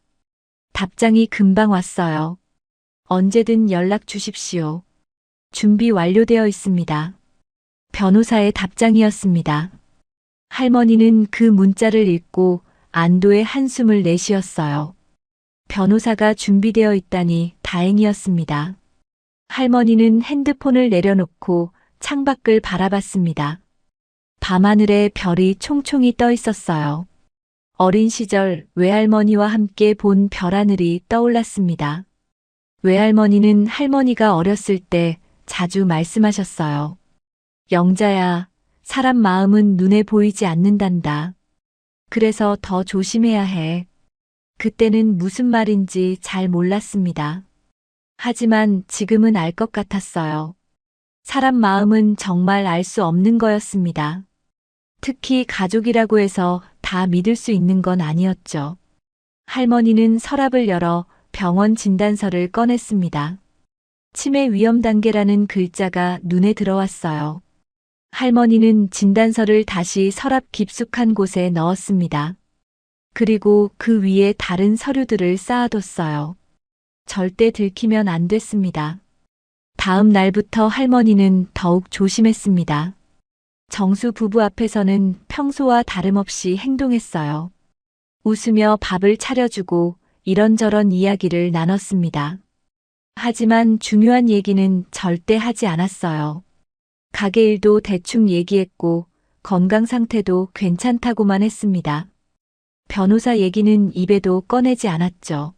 답장이 금방 왔어요. 언제든 연락 주십시오. 준비 완료되어 있습니다. 변호사의 답장이었습니다. 할머니는 그 문자를 읽고 안도의 한숨을 내쉬었어요. 변호사가 준비되어 있다니 다행이었습니다. 할머니는 핸드폰을 내려놓고 창밖을 바라봤습니다. 밤하늘에 별이 총총히 떠 있었어요. 어린 시절 외할머니와 함께 본 별하늘이 떠올랐습니다. 외할머니는 할머니가 어렸을 때 자주 말씀하셨어요. 영자야, 사람 마음은 눈에 보이지 않는단다. 그래서 더 조심해야 해. 그때는 무슨 말인지 잘 몰랐습니다. 하지만 지금은 알 것 같았어요. 사람 마음은 정말 알 수 없는 거였습니다. 특히 가족이라고 해서 다 믿을 수 있는 건 아니었죠. 할머니는 서랍을 열어 병원 진단서를 꺼냈습니다. 치매 위험 단계라는 글자가 눈에 들어왔어요. 할머니는 진단서를 다시 서랍 깊숙한 곳에 넣었습니다. 그리고 그 위에 다른 서류들을 쌓아뒀어요. 절대 들키면 안 됐습니다. 다음 날부터 할머니는 더욱 조심했습니다. 정수 부부 앞에서는 평소와 다름없이 행동했어요. 웃으며 밥을 차려주고 이런저런 이야기를 나눴습니다. 하지만 중요한 얘기는 절대 하지 않았어요. 가게 일도 대충 얘기했고 건강 상태도 괜찮다고만 했습니다. 변호사 얘기는 입에도 꺼내지 않았죠.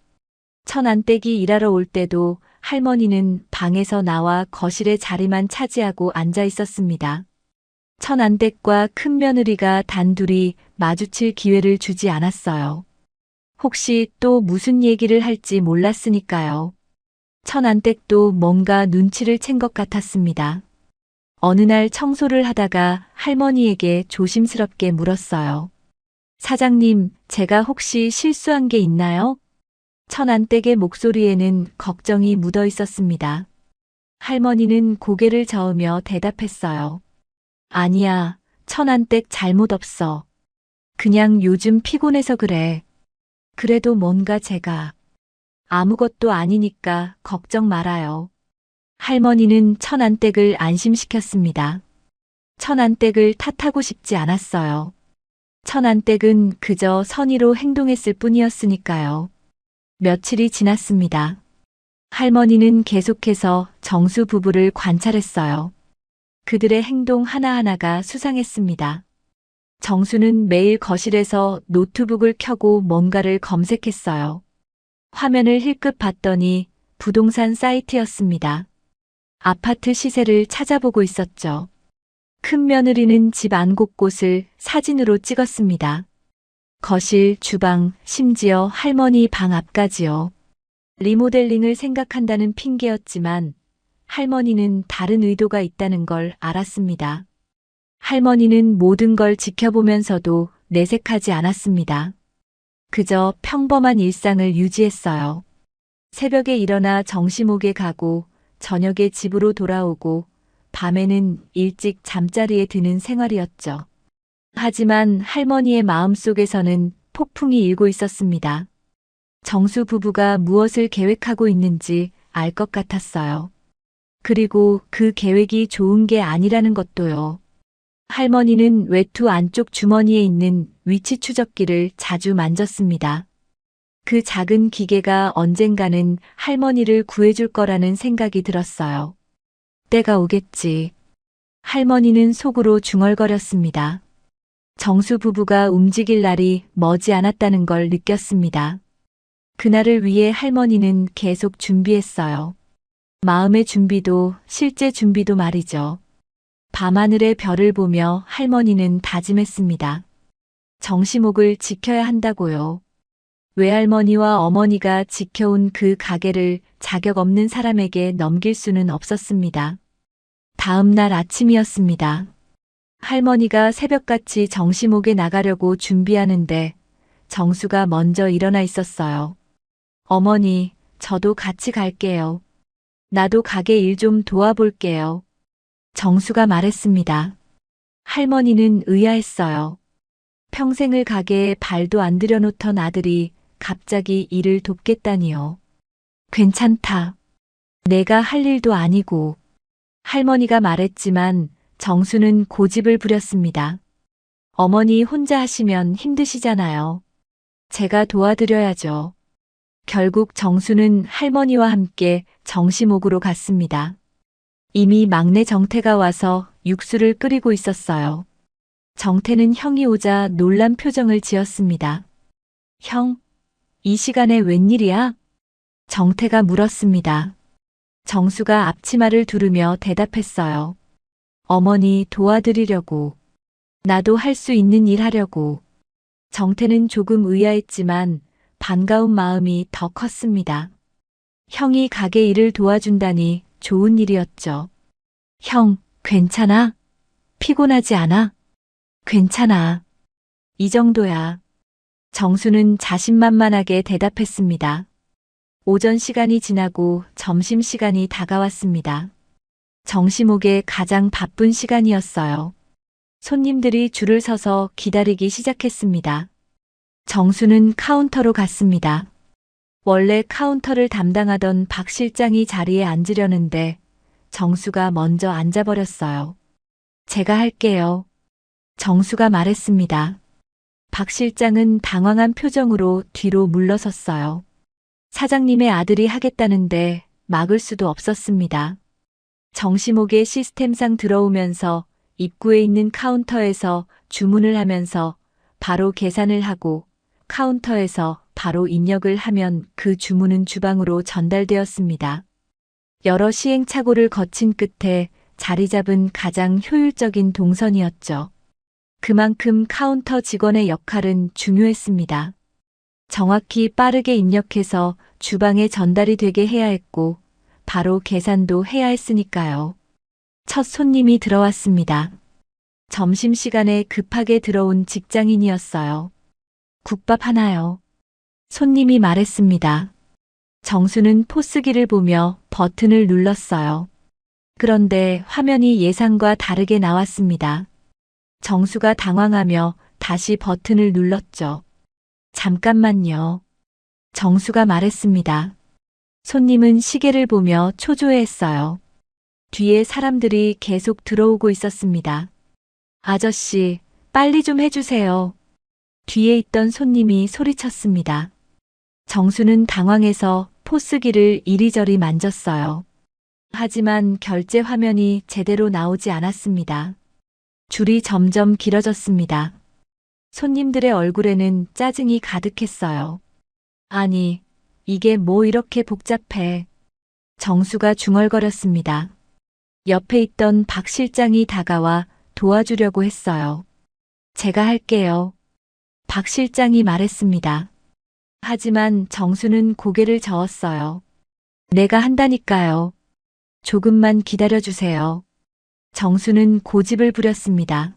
천안댁이 일하러 올 때도 할머니는 방에서 나와 거실의 자리만 차지하고 앉아 있었습니다. 천안댁과 큰며느리가 단둘이 마주칠 기회를 주지 않았어요. 혹시 또 무슨 얘기를 할지 몰랐으니까요. 천안댁도 뭔가 눈치를 챈 것 같았습니다. 어느 날 청소를 하다가 할머니에게 조심스럽게 물었어요. 사장님, 제가 혹시 실수한 게 있나요? 천안댁의 목소리에는 걱정이 묻어 있었습니다. 할머니는 고개를 저으며 대답했어요. 아니야, 천안댁 잘못 없어. 그냥 요즘 피곤해서 그래. 그래도 뭔가 제가 아무것도 아니니까 걱정 말아요. 할머니는 천안댁을 안심시켰습니다. 천안댁을 탓하고 싶지 않았어요. 천안댁은 그저 선의로 행동했을 뿐이었으니까요. 며칠이 지났습니다. 할머니는 계속해서 정수 부부를 관찰했어요. 그들의 행동 하나하나가 수상했습니다. 정수는 매일 거실에서 노트북을 켜고 뭔가를 검색했어요. 화면을 힐끗 봤더니 부동산 사이트였습니다. 아파트 시세를 찾아보고 있었죠. 큰 며느리는 집 안 곳곳을 사진으로 찍었습니다. 거실, 주방, 심지어 할머니 방 앞까지요. 리모델링을 생각한다는 핑계였지만 할머니는 다른 의도가 있다는 걸 알았습니다. 할머니는 모든 걸 지켜보면서도 내색하지 않았습니다. 그저 평범한 일상을 유지했어요. 새벽에 일어나 정시목에 가고 저녁에 집으로 돌아오고 밤에는 일찍 잠자리에 드는 생활이었죠. 하지만 할머니의 마음속에서는 폭풍이 일고 있었습니다. 정수 부부가 무엇을 계획하고 있는지 알 것 같았어요. 그리고 그 계획이 좋은 게 아니라는 것도요. 할머니는 외투 안쪽 주머니에 있는 위치 추적기를 자주 만졌습니다. 그 작은 기계가 언젠가는 할머니를 구해줄 거라는 생각이 들었어요. 때가 오겠지. 할머니는 속으로 중얼거렸습니다. 정수 부부가 움직일 날이 머지 않았다는 걸 느꼈습니다. 그날을 위해 할머니는 계속 준비했어요. 마음의 준비도 실제 준비도 말이죠. 밤하늘의 별을 보며 할머니는 다짐했습니다. 정시목을 지켜야 한다고요. 외할머니와 어머니가 지켜온 그 가게를 자격 없는 사람에게 넘길 수는 없었습니다. 다음 날 아침이었습니다. 할머니가 새벽같이 정시목에 나가려고 준비하는데 정수가 먼저 일어나 있었어요. 어머니, 저도 같이 갈게요. 나도 가게 일 좀 도와볼게요. 정수가 말했습니다. 할머니는 의아했어요. 평생을 가게에 발도 안 들여놓던 아들이 갑자기 일을 돕겠다니요. 괜찮다. 내가 할 일도 아니고. 할머니가 말했지만 정수는 고집을 부렸습니다. 어머니 혼자 하시면 힘드시잖아요. 제가 도와드려야죠. 결국 정수는 할머니와 함께 정시목으로 갔습니다. 이미 막내 정태가 와서 육수를 끓이고 있었어요. 정태는 형이 오자 놀란 표정을 지었습니다. 형, 이 시간에 웬일이야? 정태가 물었습니다. 정수가 앞치마를 두르며 대답했어요. 어머니 도와드리려고. 나도 할 수 있는 일 하려고. 정태는 조금 의아했지만 반가운 마음이 더 컸습니다. 형이 가게 일을 도와준다니 좋은 일이었죠. 형, 괜찮아? 피곤하지 않아? 괜찮아. 이 정도야. 정수는 자신만만하게 대답했습니다. 오전 시간이 지나고 점심 시간이 다가왔습니다. 정시목의 가장 바쁜 시간이었어요. 손님들이 줄을 서서 기다리기 시작했습니다. 정수는 카운터로 갔습니다. 원래 카운터를 담당하던 박 실장이 자리에 앉으려는데 정수가 먼저 앉아버렸어요. 제가 할게요. 정수가 말했습니다. 박 실장은 당황한 표정으로 뒤로 물러섰어요. 사장님의 아들이 하겠다는데 막을 수도 없었습니다. 정시목의 시스템상 들어오면서 입구에 있는 카운터에서 주문을 하면서 바로 계산을 하고 카운터에서 바로 입력을 하면 그 주문은 주방으로 전달되었습니다. 여러 시행착오를 거친 끝에 자리 잡은 가장 효율적인 동선이었죠. 그만큼 카운터 직원의 역할은 중요했습니다. 정확히 빠르게 입력해서 주방에 전달이 되게 해야 했고 바로 계산도 해야 했으니까요. 첫 손님이 들어왔습니다. 점심시간에 급하게 들어온 직장인이었어요. 국밥 하나요. 손님이 말했습니다. 정수는 포스기를 보며 버튼을 눌렀어요. 그런데 화면이 예상과 다르게 나왔습니다. 정수가 당황하며 다시 버튼을 눌렀죠. 잠깐만요. 정수가 말했습니다. 손님은 시계를 보며 초조해했어요. 뒤에 사람들이 계속 들어오고 있었습니다. 아저씨, 빨리 좀 해주세요. 뒤에 있던 손님이 소리쳤습니다. 정수는 당황해서 포스기를 이리저리 만졌어요. 하지만 결제 화면이 제대로 나오지 않았습니다. 줄이 점점 길어졌습니다. 손님들의 얼굴에는 짜증이 가득했어요. 아니, 이게 뭐 이렇게 복잡해. 정수가 중얼거렸습니다. 옆에 있던 박 실장이 다가와 도와주려고 했어요. 제가 할게요. 박 실장이 말했습니다. 하지만 정수는 고개를 저었어요. 내가 한다니까요. 조금만 기다려주세요. 정수는 고집을 부렸습니다.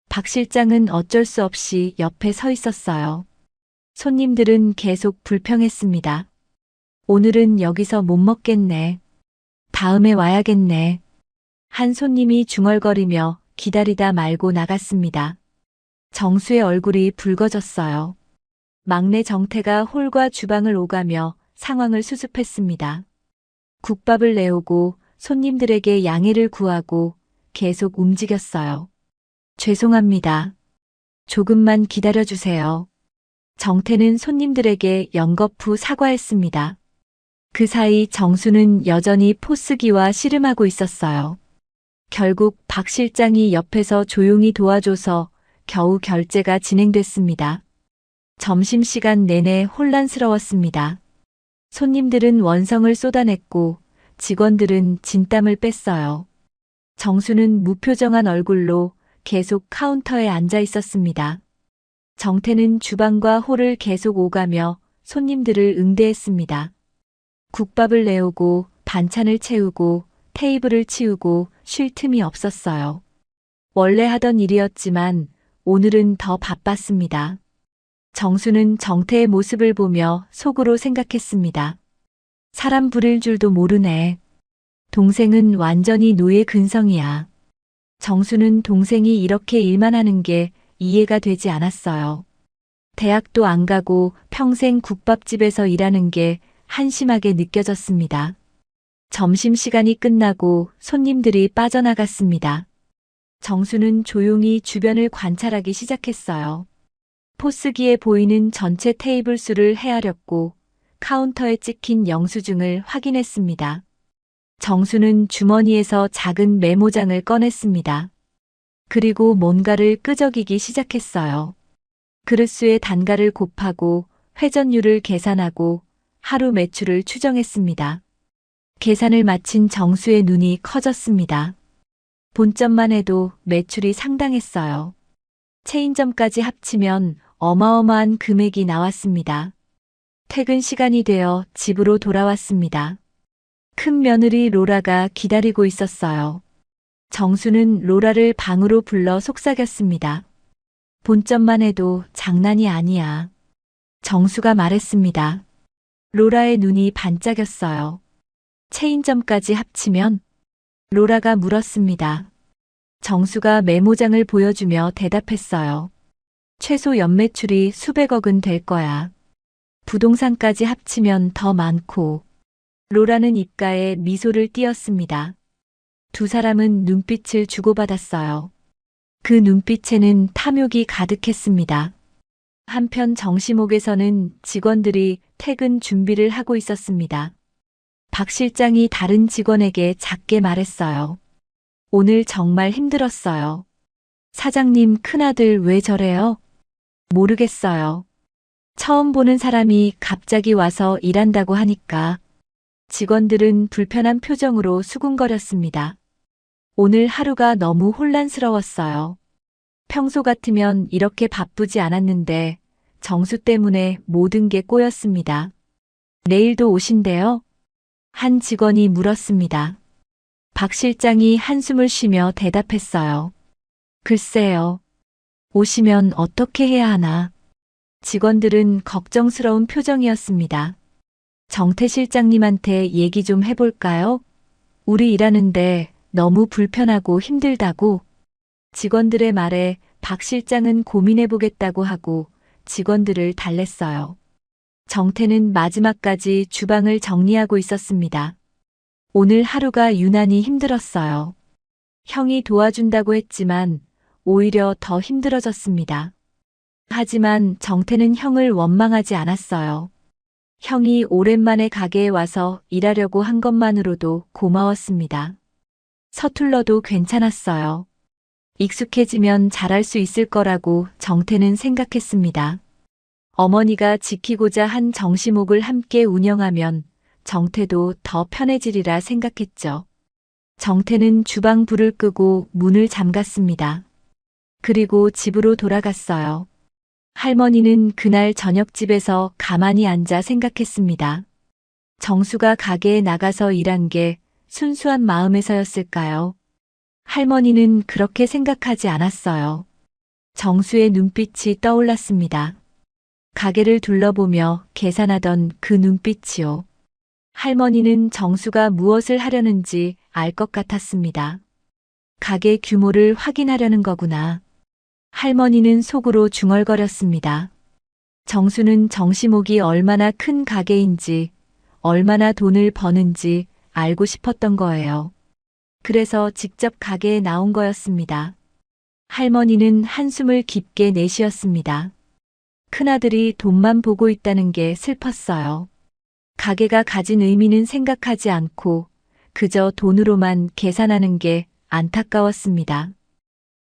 박 실장은 어쩔 수 없이 옆에 서 있었어요. 손님들은 계속 불평했습니다. 오늘은 여기서 못 먹겠네. 다음에 와야겠네. 한 손님이 중얼거리며 기다리다 말고 나갔습니다. 정수의 얼굴이 붉어졌어요. 막내 정태가 홀과 주방을 오가며 상황을 수습했습니다. 국밥을 내오고 손님들에게 양해를 구하고 계속 움직였어요. 죄송합니다. 조금만 기다려주세요. 정태는 손님들에게 연거푸 사과했습니다. 그 사이 정수는 여전히 포스기와 씨름하고 있었어요. 결국 박 실장이 옆에서 조용히 도와줘서 겨우 결제가 진행됐습니다. 점심시간 내내 혼란스러웠습니다. 손님들은 원성을 쏟아냈고 직원들은 진땀을 뺐어요. 정수는 무표정한 얼굴로 계속 카운터에 앉아 있었습니다. 정태는 주방과 홀을 계속 오가며 손님들을 응대했습니다. 국밥을 내오고 반찬을 채우고 테이블을 치우고 쉴 틈이 없었어요. 원래 하던 일이었지만 오늘은 더 바빴습니다. 정수는 정태의 모습을 보며 속으로 생각했습니다. 사람 부릴 줄도 모르네. 동생은 완전히 노예 근성이야. 정수는 동생이 이렇게 일만 하는 게 이해가 되지 않았어요. 대학도 안 가고 평생 국밥집에서 일하는 게 한심하게 느껴졌습니다. 점심시간이 끝나고 손님들이 빠져나갔습니다. 정수는 조용히 주변을 관찰하기 시작했어요. 포스기에 보이는 전체 테이블 수를 헤아렸고 카운터에 찍힌 영수증을 확인했습니다. 정수는 주머니에서 작은 메모장을 꺼냈습니다. 그리고 뭔가를 끄적이기 시작했어요. 그릇수의 단가를 곱하고 회전율을 계산하고 하루 매출을 추정했습니다. 계산을 마친 정수의 눈이 커졌습니다. 본점만 해도 매출이 상당했어요. 체인점까지 합치면 어마어마한 금액이 나왔습니다. 퇴근 시간이 되어 집으로 돌아왔습니다. 큰 며느리 로라가 기다리고 있었어요. 정수는 로라를 방으로 불러 속삭였습니다. 본점만 해도 장난이 아니야. 정수가 말했습니다. 로라의 눈이 반짝였어요. 체인점까지 합치면? 로라가 물었습니다. 정수가 메모장을 보여주며 대답했어요. 최소 연매출이 수백억은 될 거야. 부동산까지 합치면 더 많고. 로라는 입가에 미소를 띄었습니다. 두 사람은 눈빛을 주고받았어요. 그 눈빛에는 탐욕이 가득했습니다. 한편 정시목에서는 직원들이 퇴근 준비를 하고 있었습니다. 박 실장이 다른 직원에게 작게 말했어요. 오늘 정말 힘들었어요. 사장님 큰아들 왜 저래요? 모르겠어요. 처음 보는 사람이 갑자기 와서 일한다고 하니까. 직원들은 불편한 표정으로 수군거렸습니다. 오늘 하루가 너무 혼란스러웠어요. 평소 같으면 이렇게 바쁘지 않았는데 정수 때문에 모든 게 꼬였습니다. 내일도 오신대요? 한 직원이 물었습니다. 박 실장이 한숨을 쉬며 대답했어요. 글쎄요. 오시면 어떻게 해야 하나. 직원들은 걱정스러운 표정이었습니다. 정태 실장님한테 얘기 좀 해볼까요? 우리 일하는데 너무 불편하고 힘들다고. 직원들의 말에 박 실장은 고민해보겠다고 하고 직원들을 달랬어요. 정태는 마지막까지 주방을 정리하고 있었습니다. 오늘 하루가 유난히 힘들었어요. 형이 도와준다고 했지만 오히려 더 힘들어졌습니다. 하지만 정태는 형을 원망하지 않았어요. 형이 오랜만에 가게에 와서 일하려고 한 것만으로도 고마웠습니다. 서툴러도 괜찮았어요. 익숙해지면 잘할 수 있을 거라고 정태는 생각했습니다. 어머니가 지키고자 한 정시목을 함께 운영하면 정태도 더 편해지리라 생각했죠. 정태는 주방 불을 끄고 문을 잠갔습니다. 그리고 집으로 돌아갔어요. 할머니는 그날 저녁집에서 가만히 앉아 생각했습니다. 정수가 가게에 나가서 일한 게 순수한 마음에서였을까요? 할머니는 그렇게 생각하지 않았어요. 정수의 눈빛이 떠올랐습니다. 가게를 둘러보며 계산하던 그 눈빛이요. 할머니는 정수가 무엇을 하려는지 알 것 같았습니다. 가게 규모를 확인하려는 거구나. 할머니는 속으로 중얼거렸습니다. 정수는 정시목이 얼마나 큰 가게인지, 얼마나 돈을 버는지 알고 싶었던 거예요. 그래서 직접 가게에 나온 거였습니다. 할머니는 한숨을 깊게 내쉬었습니다. 큰아들이 돈만 보고 있다는 게 슬펐어요. 가게가 가진 의미는 생각하지 않고 그저 돈으로만 계산하는 게 안타까웠습니다.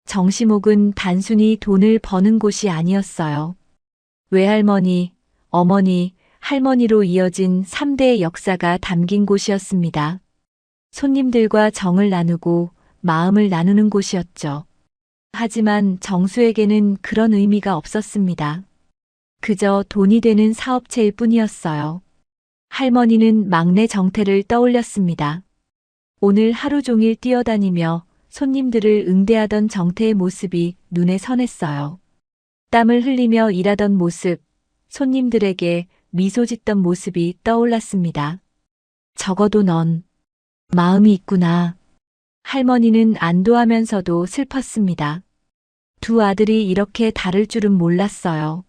정시목은 단순히 돈을 버는 곳이 아니었어요. 외할머니, 어머니, 할머니로 이어진 3대의 역사가 담긴 곳이었습니다. 손님들과 정을 나누고 마음을 나누는 곳이었죠. 하지만 정수에게는 그런 의미가 없었습니다. 그저 돈이 되는 사업체일 뿐이었어요. 할머니는 막내 정태를 떠올렸습니다. 오늘 하루 종일 뛰어다니며 손님들을 응대하던 정태의 모습이 눈에 선했어요. 땀을 흘리며 일하던 모습, 손님들에게 미소 짓던 모습이 떠올랐습니다. 적어도 넌 마음이 있구나. 할머니는 안도하면서도 슬펐습니다. 두 아들이 이렇게 다를 줄은 몰랐어요.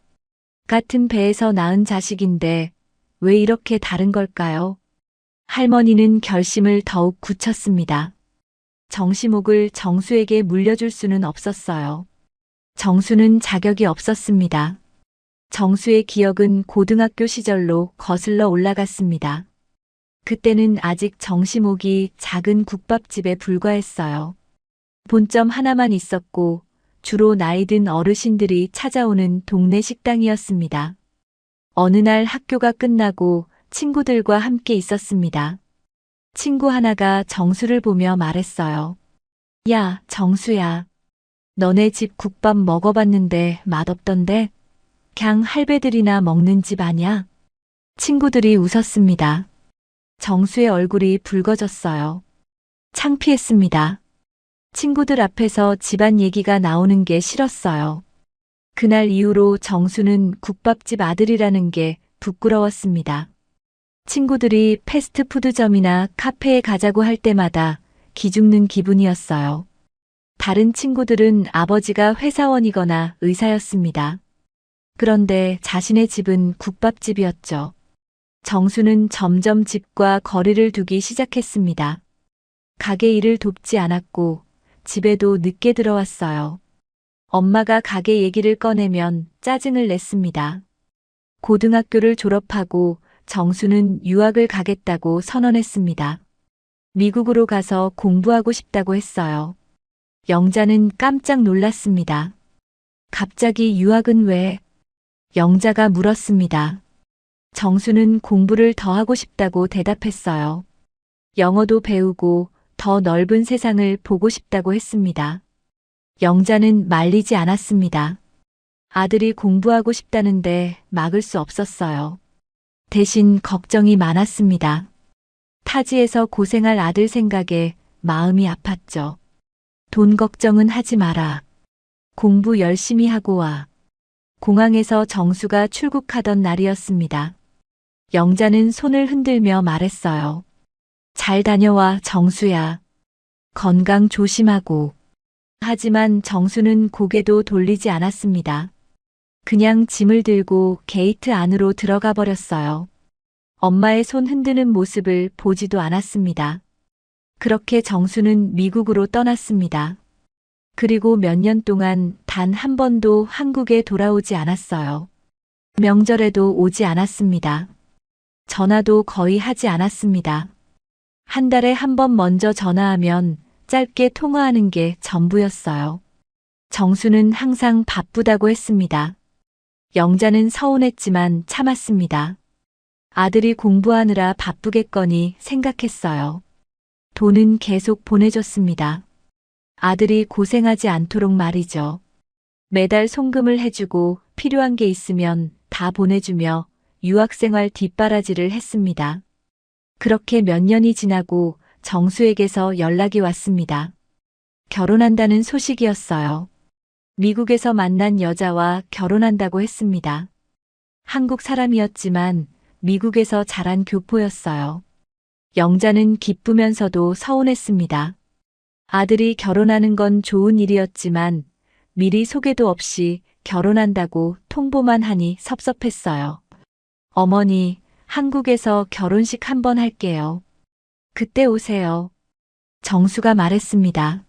같은 배에서 낳은 자식인데 왜 이렇게 다른 걸까요? 할머니는 결심을 더욱 굳혔습니다. 정시목을 정수에게 물려줄 수는 없었어요. 정수는 자격이 없었습니다. 정수의 기억은 고등학교 시절로 거슬러 올라갔습니다. 그때는 아직 정시목이 작은 국밥집에 불과했어요. 본점 하나만 있었고 주로 나이 든 어르신들이 찾아오는 동네 식당이었습니다. 어느 날 학교가 끝나고 친구들과 함께 있었습니다. 친구 하나가 정수를 보며 말했어요. 야, 정수야. 너네 집 국밥 먹어봤는데 맛없던데? 그냥 할배들이나 먹는 집 아냐? 친구들이 웃었습니다. 정수의 얼굴이 붉어졌어요. 창피했습니다. 친구들 앞에서 집안 얘기가 나오는 게 싫었어요. 그날 이후로 정수는 국밥집 아들이라는 게 부끄러웠습니다. 친구들이 패스트푸드점이나 카페에 가자고 할 때마다 기죽는 기분이었어요. 다른 친구들은 아버지가 회사원이거나 의사였습니다. 그런데 자신의 집은 국밥집이었죠. 정수는 점점 집과 거리를 두기 시작했습니다. 가게 일을 돕지 않았고 집에도 늦게 들어왔어요. 엄마가 가게 얘기를 꺼내면 짜증을 냈습니다. 고등학교를 졸업하고 정수는 유학을 가겠다고 선언했습니다. 미국으로 가서 공부하고 싶다고 했어요. 영자는 깜짝 놀랐습니다. 갑자기 유학은 왜? 영자가 물었습니다. 정수는 공부를 더 하고 싶다고 대답했어요. 영어도 배우고 더 넓은 세상을 보고 싶다고 했습니다. 영자는 말리지 않았습니다. 아들이 공부하고 싶다는데 막을 수 없었어요. 대신 걱정이 많았습니다. 타지에서 고생할 아들 생각에 마음이 아팠죠. 돈 걱정은 하지 마라. 공부 열심히 하고 와. 공항에서 정수가 출국하던 날이었습니다. 영자는 손을 흔들며 말했어요. 잘 다녀와, 정수야. 건강 조심하고. 하지만 정수는 고개도 돌리지 않았습니다. 그냥 짐을 들고 게이트 안으로 들어가 버렸어요. 엄마의 손 흔드는 모습을 보지도 않았습니다. 그렇게 정수는 미국으로 떠났습니다. 그리고 몇 년 동안 단 한 번도 한국에 돌아오지 않았어요. 명절에도 오지 않았습니다. 전화도 거의 하지 않았습니다. 한 달에 한 번 먼저 전화하면 짧게 통화하는 게 전부였어요. 정수는 항상 바쁘다고 했습니다. 영자는 서운했지만 참았습니다. 아들이 공부하느라 바쁘겠거니 생각했어요. 돈은 계속 보내줬습니다. 아들이 고생하지 않도록 말이죠. 매달 송금을 해주고 필요한 게 있으면 다 보내주며 유학생활 뒷바라지를 했습니다. 그렇게 몇 년이 지나고 정수에게서 연락이 왔습니다. 결혼한다는 소식이었어요. 미국에서 만난 여자와 결혼한다고 했습니다. 한국 사람이었지만 미국에서 자란 교포였어요. 영자는 기쁘면서도 서운했습니다. 아들이 결혼하는 건 좋은 일이었지만 미리 소개도 없이 결혼한다고 통보만 하니 섭섭했어요. 어머니, 한국에서 결혼식 한번 할게요. 그때 오세요. 정수가 말했습니다.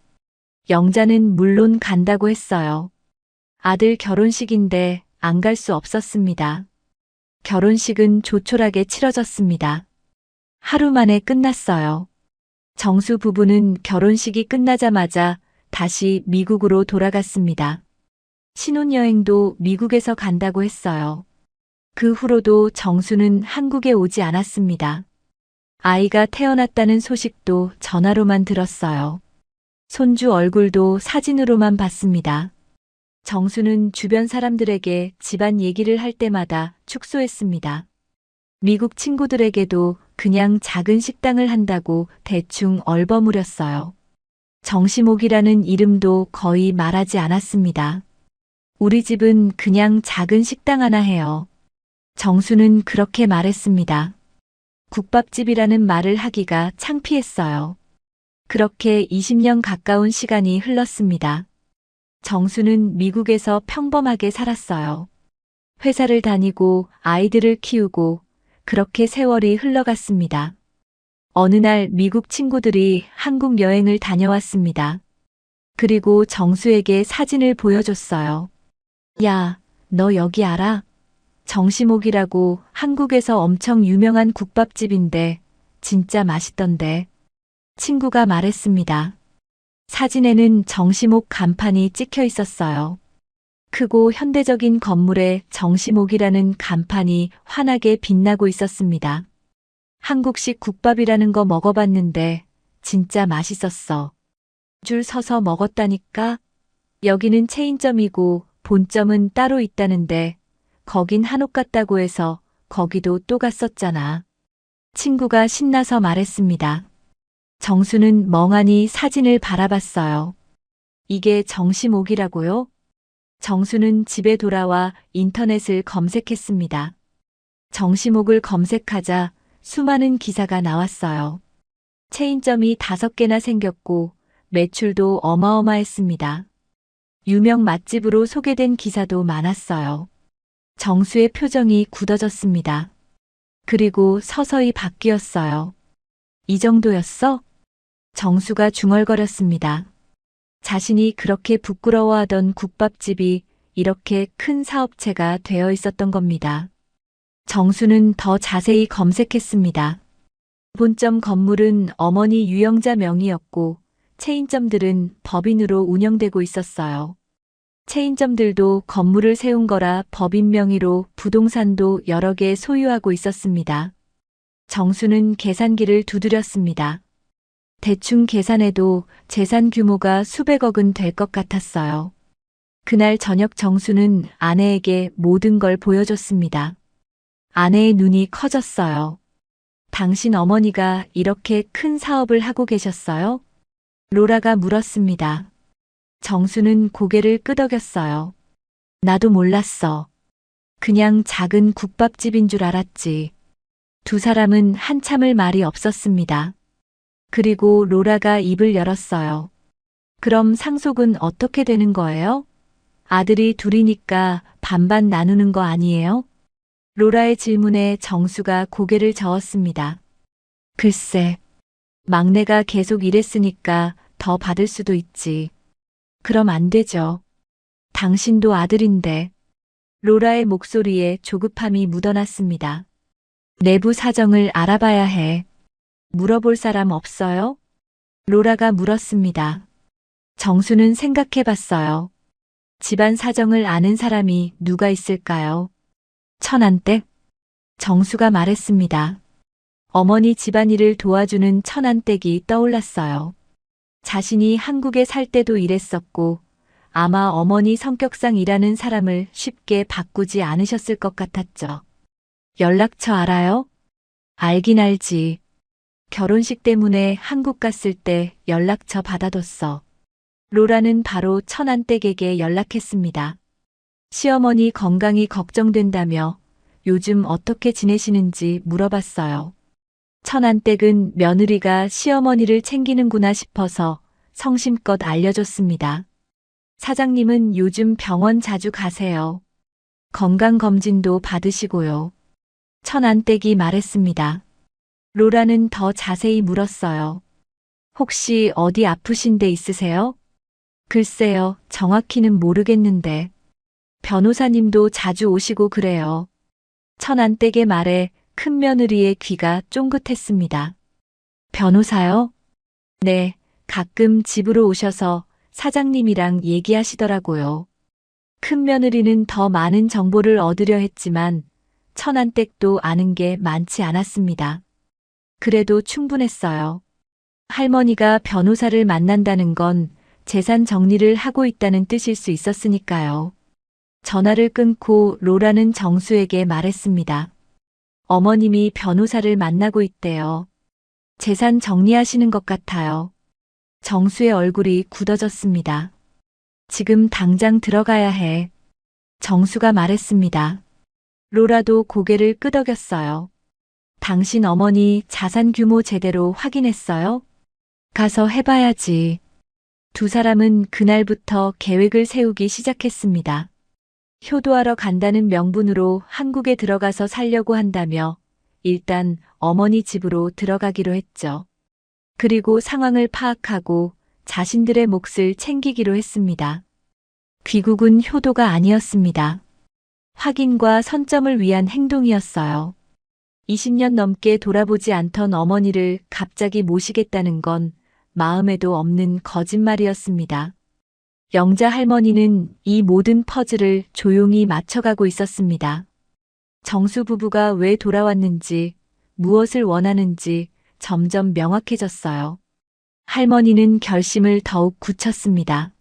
영자는 물론 간다고 했어요. 아들 결혼식인데 안 갈 수 없었습니다. 결혼식은 조촐하게 치러졌습니다. 하루 만에 끝났어요. 정수 부부는 결혼식이 끝나자마자 다시 미국으로 돌아갔습니다. 신혼여행도 미국에서 간다고 했어요. 그 후로도 정수는 한국에 오지 않았습니다. 아이가 태어났다는 소식도 전화로만 들었어요. 손주 얼굴도 사진으로만 봤습니다. 정수는 주변 사람들에게 집안 얘기를 할 때마다 축소했습니다. 미국 친구들에게도 그냥 작은 식당을 한다고 대충 얼버무렸어요. 정시목이라는 이름도 거의 말하지 않았습니다. 우리 집은 그냥 작은 식당 하나 해요. 정수는 그렇게 말했습니다. 국밥집이라는 말을 하기가 창피했어요. 그렇게 20년 가까운 시간이 흘렀습니다. 정수는 미국에서 평범하게 살았어요. 회사를 다니고 아이들을 키우고 그렇게 세월이 흘러갔습니다. 어느 날 미국 친구들이 한국 여행을 다녀왔습니다. 그리고 정수에게 사진을 보여줬어요. 야, 너 여기 알아? 정시목이라고 한국에서 엄청 유명한 국밥집인데 진짜 맛있던데. 친구가 말했습니다. 사진에는 정시목 간판이 찍혀 있었어요. 크고 현대적인 건물에 정시목이라는 간판이 환하게 빛나고 있었습니다. 한국식 국밥이라는 거 먹어봤는데 진짜 맛있었어. 줄 서서 먹었다니까? 여기는 체인점이고 본점은 따로 있다는데 거긴 한옥 같다고 해서 거기도 또 갔었잖아. 친구가 신나서 말했습니다. 정수는 멍하니 사진을 바라봤어요. 이게 정시목이라고요? 정수는 집에 돌아와 인터넷을 검색했습니다. 정시목을 검색하자 수많은 기사가 나왔어요. 체인점이 5개나 생겼고 매출도 어마어마했습니다. 유명 맛집으로 소개된 기사도 많았어요. 정수의 표정이 굳어졌습니다. 그리고 서서히 바뀌었어요. 이 정도였어? 정수가 중얼거렸습니다. 자신이 그렇게 부끄러워하던 국밥집이 이렇게 큰 사업체가 되어 있었던 겁니다. 정수는 더 자세히 검색했습니다. 본점 건물은 어머니 유영자 명의였고 체인점들은 법인으로 운영되고 있었어요. 체인점들도 건물을 세운 거라 법인 명의로 부동산도 여러 개 소유하고 있었습니다. 정수는 계산기를 두드렸습니다. 대충 계산해도 재산 규모가 수백억은 될 것 같았어요. 그날 저녁 정수는 아내에게 모든 걸 보여줬습니다. 아내의 눈이 커졌어요. 당신 어머니가 이렇게 큰 사업을 하고 계셨어요? 로라가 물었습니다. 정수는 고개를 끄덕였어요. 나도 몰랐어. 그냥 작은 국밥집인 줄 알았지. 두 사람은 한참을 말이 없었습니다. 그리고 로라가 입을 열었어요. 그럼 상속은 어떻게 되는 거예요? 아들이 둘이니까 반반 나누는 거 아니에요? 로라의 질문에 정수가 고개를 저었습니다. 글쎄, 막내가 계속 일했으니까 더 받을 수도 있지. 그럼 안 되죠. 당신도 아들인데. 로라의 목소리에 조급함이 묻어났습니다. 내부 사정을 알아봐야 해. 물어볼 사람 없어요? 로라가 물었습니다. 정수는 생각해 봤어요. 집안 사정을 아는 사람이 누가 있을까요? 천안댁? 정수가 말했습니다. 어머니 집안일을 도와주는 천안댁이 떠올랐어요. 자신이 한국에 살 때도 일했었고 아마 어머니 성격상 일하는 사람을 쉽게 바꾸지 않으셨을 것 같았죠. 연락처 알아요? 알긴 알지. 결혼식 때문에 한국 갔을 때 연락처 받아뒀어. 로라는 바로 천안댁에게 연락했습니다. 시어머니 건강이 걱정된다며 요즘 어떻게 지내시는지 물어봤어요. 천안댁은 며느리가 시어머니를 챙기는구나 싶어서 성심껏 알려줬습니다. 사장님은 요즘 병원 자주 가세요. 건강검진도 받으시고요. 천안댁이 말했습니다. 로라는 더 자세히 물었어요. 혹시 어디 아프신 데 있으세요? 글쎄요, 정확히는 모르겠는데. 변호사님도 자주 오시고 그래요. 천안댁의 말에 큰며느리의 귀가 쫑긋했습니다. 변호사요? 네, 가끔 집으로 오셔서 사장님이랑 얘기하시더라고요. 큰며느리는 더 많은 정보를 얻으려 했지만 천안댁도 아는 게 많지 않았습니다. 그래도 충분했어요. 할머니가 변호사를 만난다는 건 재산 정리를 하고 있다는 뜻일 수 있었으니까요. 전화를 끊고 로라는 정수에게 말했습니다. 어머님이 변호사를 만나고 있대요. 재산 정리하시는 것 같아요. 정수의 얼굴이 굳어졌습니다. 지금 당장 들어가야 해. 정수가 말했습니다. 로라도 고개를 끄덕였어요. 당신 어머니 자산 규모 제대로 확인했어요? 가서 해봐야지. 두 사람은 그날부터 계획을 세우기 시작했습니다. 효도하러 간다는 명분으로 한국에 들어가서 살려고 한다며 일단 어머니 집으로 들어가기로 했죠. 그리고 상황을 파악하고 자신들의 몫을 챙기기로 했습니다. 귀국은 효도가 아니었습니다. 확인과 선점을 위한 행동이었어요. 20년 넘게 돌아보지 않던 어머니를 갑자기 모시겠다는 건 마음에도 없는 거짓말이었습니다. 영자 할머니는 이 모든 퍼즐을 조용히 맞춰가고 있었습니다. 정수 부부가 왜 돌아왔는지, 무엇을 원하는지 점점 명확해졌어요. 할머니는 결심을 더욱 굳혔습니다.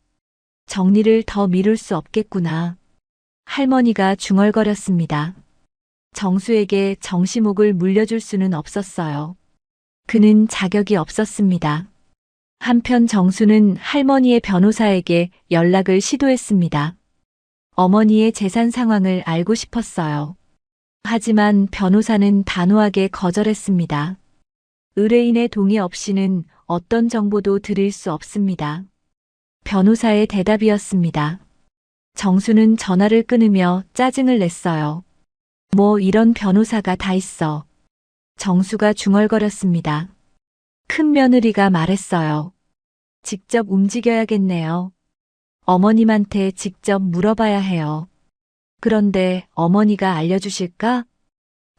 정리를 더 미룰 수 없겠구나. 할머니가 중얼거렸습니다. 정수에게 정시목을 물려줄 수는 없었어요. 그는 자격이 없었습니다. 한편 정수는 할머니의 변호사에게 연락을 시도했습니다. 어머니의 재산 상황을 알고 싶었어요. 하지만 변호사는 단호하게 거절했습니다. 의뢰인의 동의 없이는 어떤 정보도 드릴 수 없습니다. 변호사의 대답이었습니다. 정수는 전화를 끊으며 짜증을 냈어요. 뭐 이런 변호사가 다 있어. 정수가 중얼거렸습니다. 큰 며느리가 말했어요. 직접 움직여야겠네요. 어머님한테 직접 물어봐야 해요. 그런데 어머니가 알려주실까?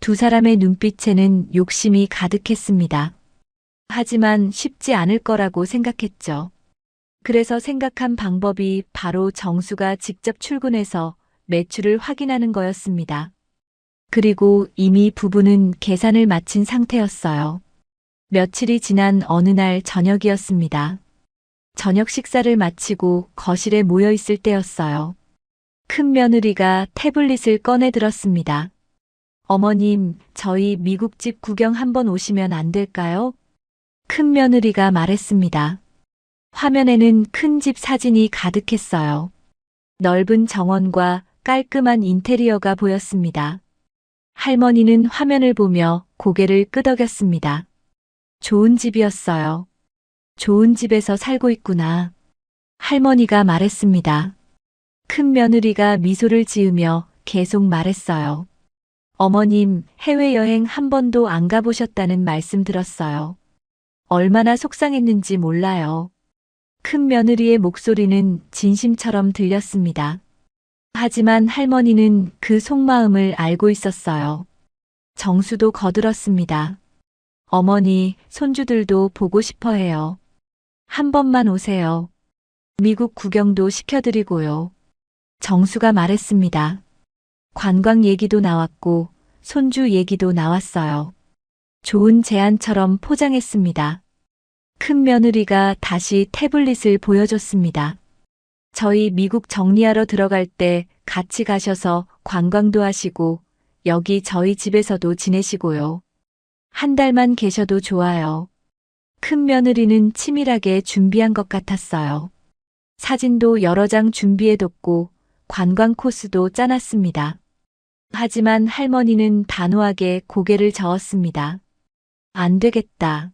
두 사람의 눈빛에는 욕심이 가득했습니다. 하지만 쉽지 않을 거라고 생각했죠. 그래서 생각한 방법이 바로 정수가 직접 출근해서 매출을 확인하는 거였습니다. 그리고 이미 부부는 계산을 마친 상태였어요. 며칠이 지난 어느 날 저녁이었습니다. 저녁 식사를 마치고 거실에 모여 있을 때였어요. 큰 며느리가 태블릿을 꺼내 들었습니다. 어머님, 저희 미국집 구경 한번 오시면 안 될까요? 큰 며느리가 말했습니다. 화면에는 큰 집 사진이 가득했어요. 넓은 정원과 깔끔한 인테리어가 보였습니다. 할머니는 화면을 보며 고개를 끄덕였습니다. 좋은 집이었어요. 좋은 집에서 살고 있구나. 할머니가 말했습니다. 큰 며느리가 미소를 지으며 계속 말했어요. 어머님, 해외여행 한 번도 안 가보셨다는 말씀 들었어요. 얼마나 속상했는지 몰라요. 큰 며느리의 목소리는 진심처럼 들렸습니다. 하지만 할머니는 그 속마음을 알고 있었어요. 정수도 거들었습니다. 어머니, 손주들도 보고 싶어 해요. 한 번만 오세요. 미국 구경도 시켜드리고요. 정수가 말했습니다. 관광 얘기도 나왔고 손주 얘기도 나왔어요. 좋은 제안처럼 포장했습니다. 큰 며느리가 다시 태블릿을 보여줬습니다. 저희 미국 정리하러 들어갈 때 같이 가셔서 관광도 하시고 여기 저희 집에서도 지내시고요. 한 달만 계셔도 좋아요. 큰 며느리는 치밀하게 준비한 것 같았어요. 사진도 여러 장 준비해뒀고 관광 코스도 짜놨습니다. 하지만 할머니는 단호하게 고개를 저었습니다. 안 되겠다.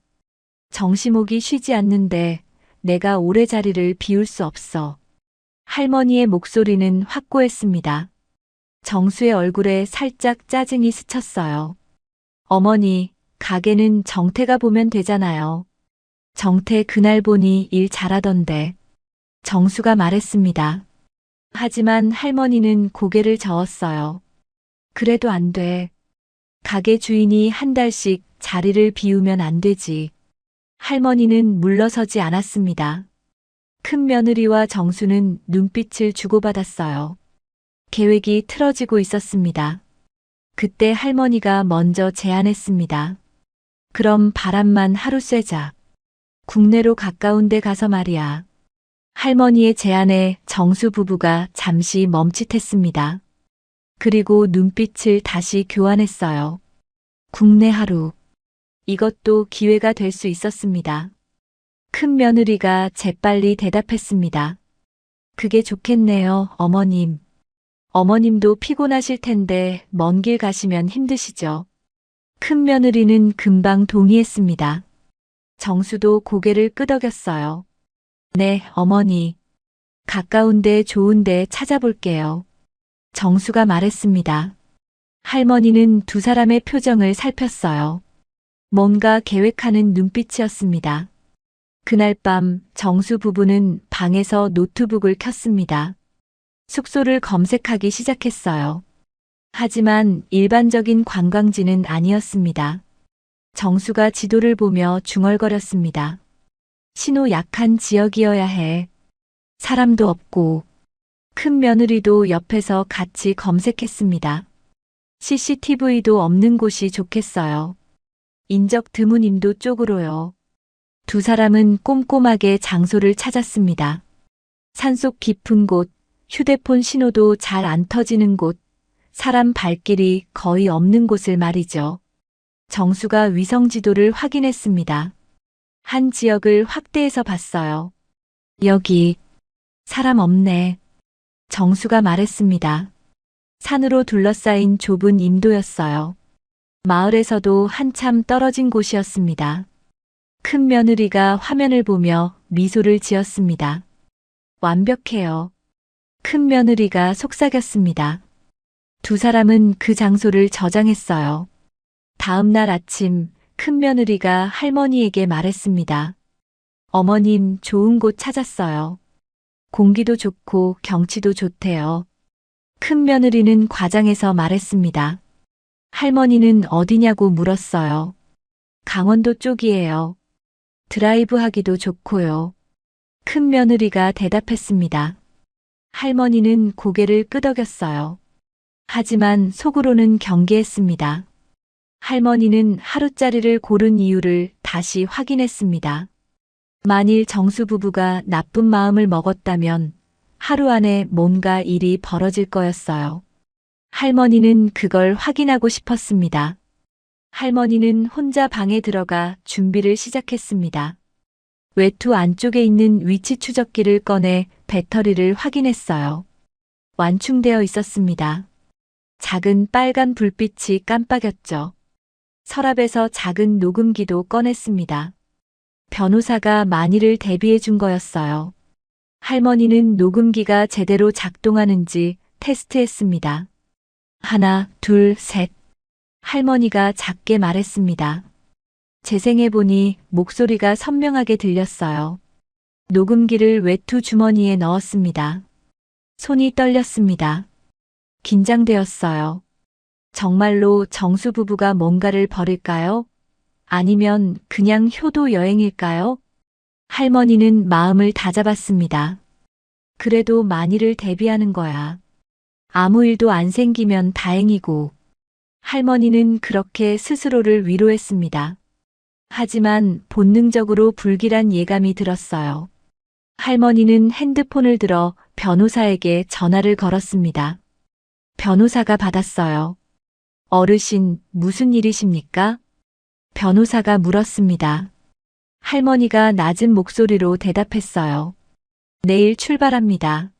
정시목이 쉬지 않는데 내가 오래 자리를 비울 수 없어. 할머니의 목소리는 확고했습니다. 정수의 얼굴에 살짝 짜증이 스쳤어요. 어머니, 가게는 정태가 보면 되잖아요. 정태 그날 보니 일 잘하던데. 정수가 말했습니다. 하지만 할머니는 고개를 저었어요. 그래도 안 돼. 가게 주인이 한 달씩 자리를 비우면 안 되지. 할머니는 물러서지 않았습니다. 큰 며느리와 정수는 눈빛을 주고받았어요. 계획이 틀어지고 있었습니다. 그때 할머니가 먼저 제안했습니다. 그럼 바람만 하루 쐬자. 국내로 가까운 데 가서 말이야. 할머니의 제안에 정수 부부가 잠시 멈칫했습니다. 그리고 눈빛을 다시 교환했어요. 국내 하루. 이것도 기회가 될 수 있었습니다. 큰 며느리가 재빨리 대답했습니다. 그게 좋겠네요, 어머님. 어머님도 피곤하실 텐데 먼 길 가시면 힘드시죠. 큰 며느리는 금방 동의했습니다. 정수도 고개를 끄덕였어요. 네, 어머니. 가까운데 좋은데 찾아볼게요. 정수가 말했습니다. 할머니는 두 사람의 표정을 살폈어요. 뭔가 계획하는 눈빛이었습니다. 그날 밤 정수 부부는 방에서 노트북을 켰습니다. 숙소를 검색하기 시작했어요. 하지만 일반적인 관광지는 아니었습니다. 정수가 지도를 보며 중얼거렸습니다. 신호 약한 지역이어야 해. 사람도 없고. 큰 며느리도 옆에서 같이 검색했습니다. CCTV도 없는 곳이 좋겠어요. 인적 드문 인도 쪽으로요. 두 사람은 꼼꼼하게 장소를 찾았습니다. 산속 깊은 곳, 휴대폰 신호도 잘 안 터지는 곳, 사람 발길이 거의 없는 곳을 말이죠. 정수가 위성 지도를 확인했습니다. 한 지역을 확대해서 봤어요. 여기, 사람 없네. 정수가 말했습니다. 산으로 둘러싸인 좁은 임도였어요. 마을에서도 한참 떨어진 곳이었습니다. 큰 며느리가 화면을 보며 미소를 지었습니다. 완벽해요. 큰 며느리가 속삭였습니다. 두 사람은 그 장소를 저장했어요. 다음 날 아침 큰 며느리가 할머니에게 말했습니다. 어머님, 좋은 곳 찾았어요. 공기도 좋고 경치도 좋대요. 큰 며느리는 과장해서 말했습니다. 할머니는 어디냐고 물었어요. 강원도 쪽이에요. 드라이브 하기도 좋고요. 큰 며느리가 대답했습니다. 할머니는 고개를 끄덕였어요. 하지만 속으로는 경계했습니다. 할머니는 하루짜리를 고른 이유를 다시 확인했습니다. 만일 정수 부부가 나쁜 마음을 먹었다면 하루 안에 뭔가 일이 벌어질 거였어요. 할머니는 그걸 확인하고 싶었습니다. 할머니는 혼자 방에 들어가 준비를 시작했습니다. 외투 안쪽에 있는 위치 추적기를 꺼내 배터리를 확인했어요. 완충되어 있었습니다. 작은 빨간 불빛이 깜빡였죠. 서랍에서 작은 녹음기도 꺼냈습니다. 변호사가 만일을 대비해 준 거였어요. 할머니는 녹음기가 제대로 작동하는지 테스트했습니다. 하나, 둘, 셋. 할머니가 작게 말했습니다. 재생해보니 목소리가 선명하게 들렸어요. 녹음기를 외투 주머니에 넣었습니다. 손이 떨렸습니다. 긴장되었어요. 정말로 정수 부부가 뭔가를 벌일까요? 아니면 그냥 효도 여행일까요? 할머니는 마음을 다잡았습니다. 그래도 만일을 대비하는 거야. 아무 일도 안 생기면 다행이고. 할머니는 그렇게 스스로를 위로했습니다. 하지만 본능적으로 불길한 예감이 들었어요. 할머니는 핸드폰을 들어 변호사에게 전화를 걸었습니다. 변호사가 받았어요. 어르신, 무슨 일이십니까? 변호사가 물었습니다. 할머니가 낮은 목소리로 대답했어요. 내일 출발합니다.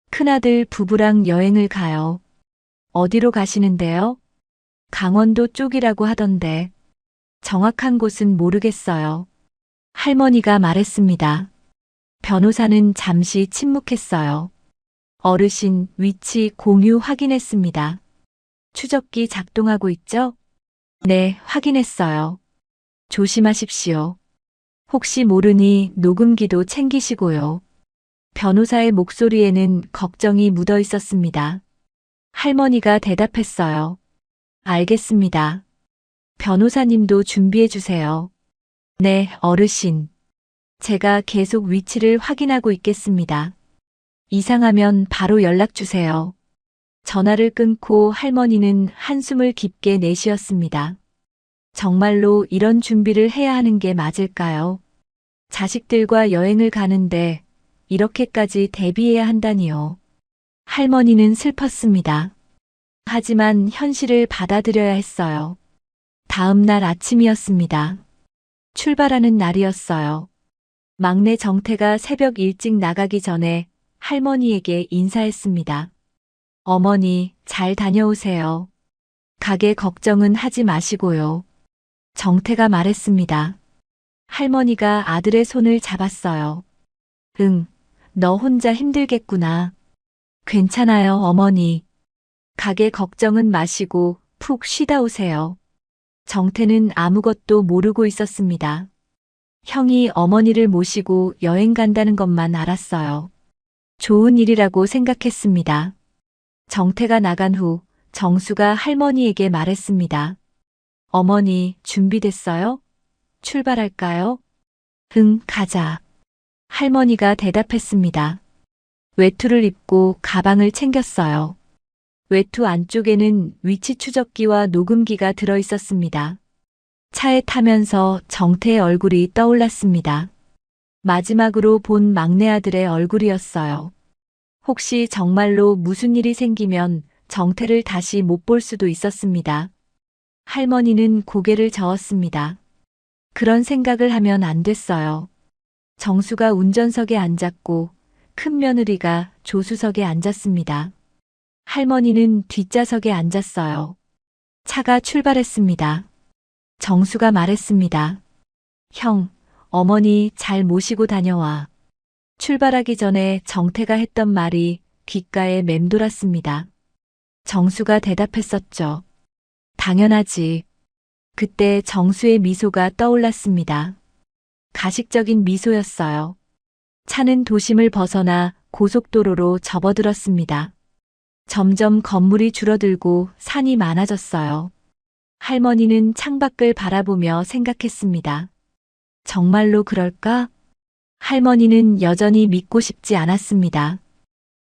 큰아들 부부랑 여행을 가요. 어디로 가시는데요? 강원도 쪽이라고 하던데. 정확한 곳은 모르겠어요. 할머니가 말했습니다. 변호사는 잠시 침묵했어요. 어르신, 위치 공유 확인했습니다. 추적기 작동하고 있죠? 네, 확인했어요. 조심하십시오. 혹시 모르니 녹음기도 챙기시고요. 변호사의 목소리에는 걱정이 묻어 있었습니다. 할머니가 대답했어요. 알겠습니다. 변호사님도 준비해 주세요. 네, 어르신. 제가 계속 위치를 확인하고 있겠습니다. 이상하면 바로 연락 주세요. 전화를 끊고 할머니는 한숨을 깊게 내쉬었습니다. 정말로 이런 준비를 해야 하는 게 맞을까요? 자식들과 여행을 가는데 이렇게까지 대비해야 한다니요. 할머니는 슬펐습니다. 하지만 현실을 받아들여야 했어요. 다음 날 아침이었습니다. 출발하는 날이었어요. 막내 정태가 새벽 일찍 나가기 전에 할머니에게 인사했습니다. 어머니, 잘 다녀오세요. 가게 걱정은 하지 마시고요. 정태가 말했습니다. 할머니가 아들의 손을 잡았어요. 응, 너 혼자 힘들겠구나. 괜찮아요, 어머니. 가게 걱정은 마시고 푹 쉬다 오세요. 정태는 아무것도 모르고 있었습니다. 형이 어머니를 모시고 여행 간다는 것만 알았어요. 좋은 일이라고 생각했습니다. 정태가 나간 후 정수가 할머니에게 말했습니다. 어머니, 준비됐어요? 출발할까요? 응, 가자. 할머니가 대답했습니다. 외투를 입고 가방을 챙겼어요. 외투 안쪽에는 위치 추적기와 녹음기가 들어 있었습니다. 차에 타면서 정태의 얼굴이 떠올랐습니다. 마지막으로 본 막내 아들의 얼굴이었어요. 혹시 정말로 무슨 일이 생기면 정태를 다시 못 볼 수도 있었습니다. 할머니는 고개를 저었습니다. 그런 생각을 하면 안 됐어요. 정수가 운전석에 앉았고 큰 며느리가 조수석에 앉았습니다. 할머니는 뒷좌석에 앉았어요. 차가 출발했습니다. 정수가 말했습니다. 형, 어머니 잘 모시고 다녀와. 출발하기 전에 정태가 했던 말이 귓가에 맴돌았습니다. 정수가 대답했었죠. 당연하지. 그때 정수의 미소가 떠올랐습니다. 가식적인 미소였어요. 차는 도심을 벗어나 고속도로로 접어들었습니다. 점점 건물이 줄어들고 산이 많아졌어요. 할머니는 창밖을 바라보며 생각했습니다. 정말로 그럴까? 할머니는 여전히 믿고 싶지 않았습니다.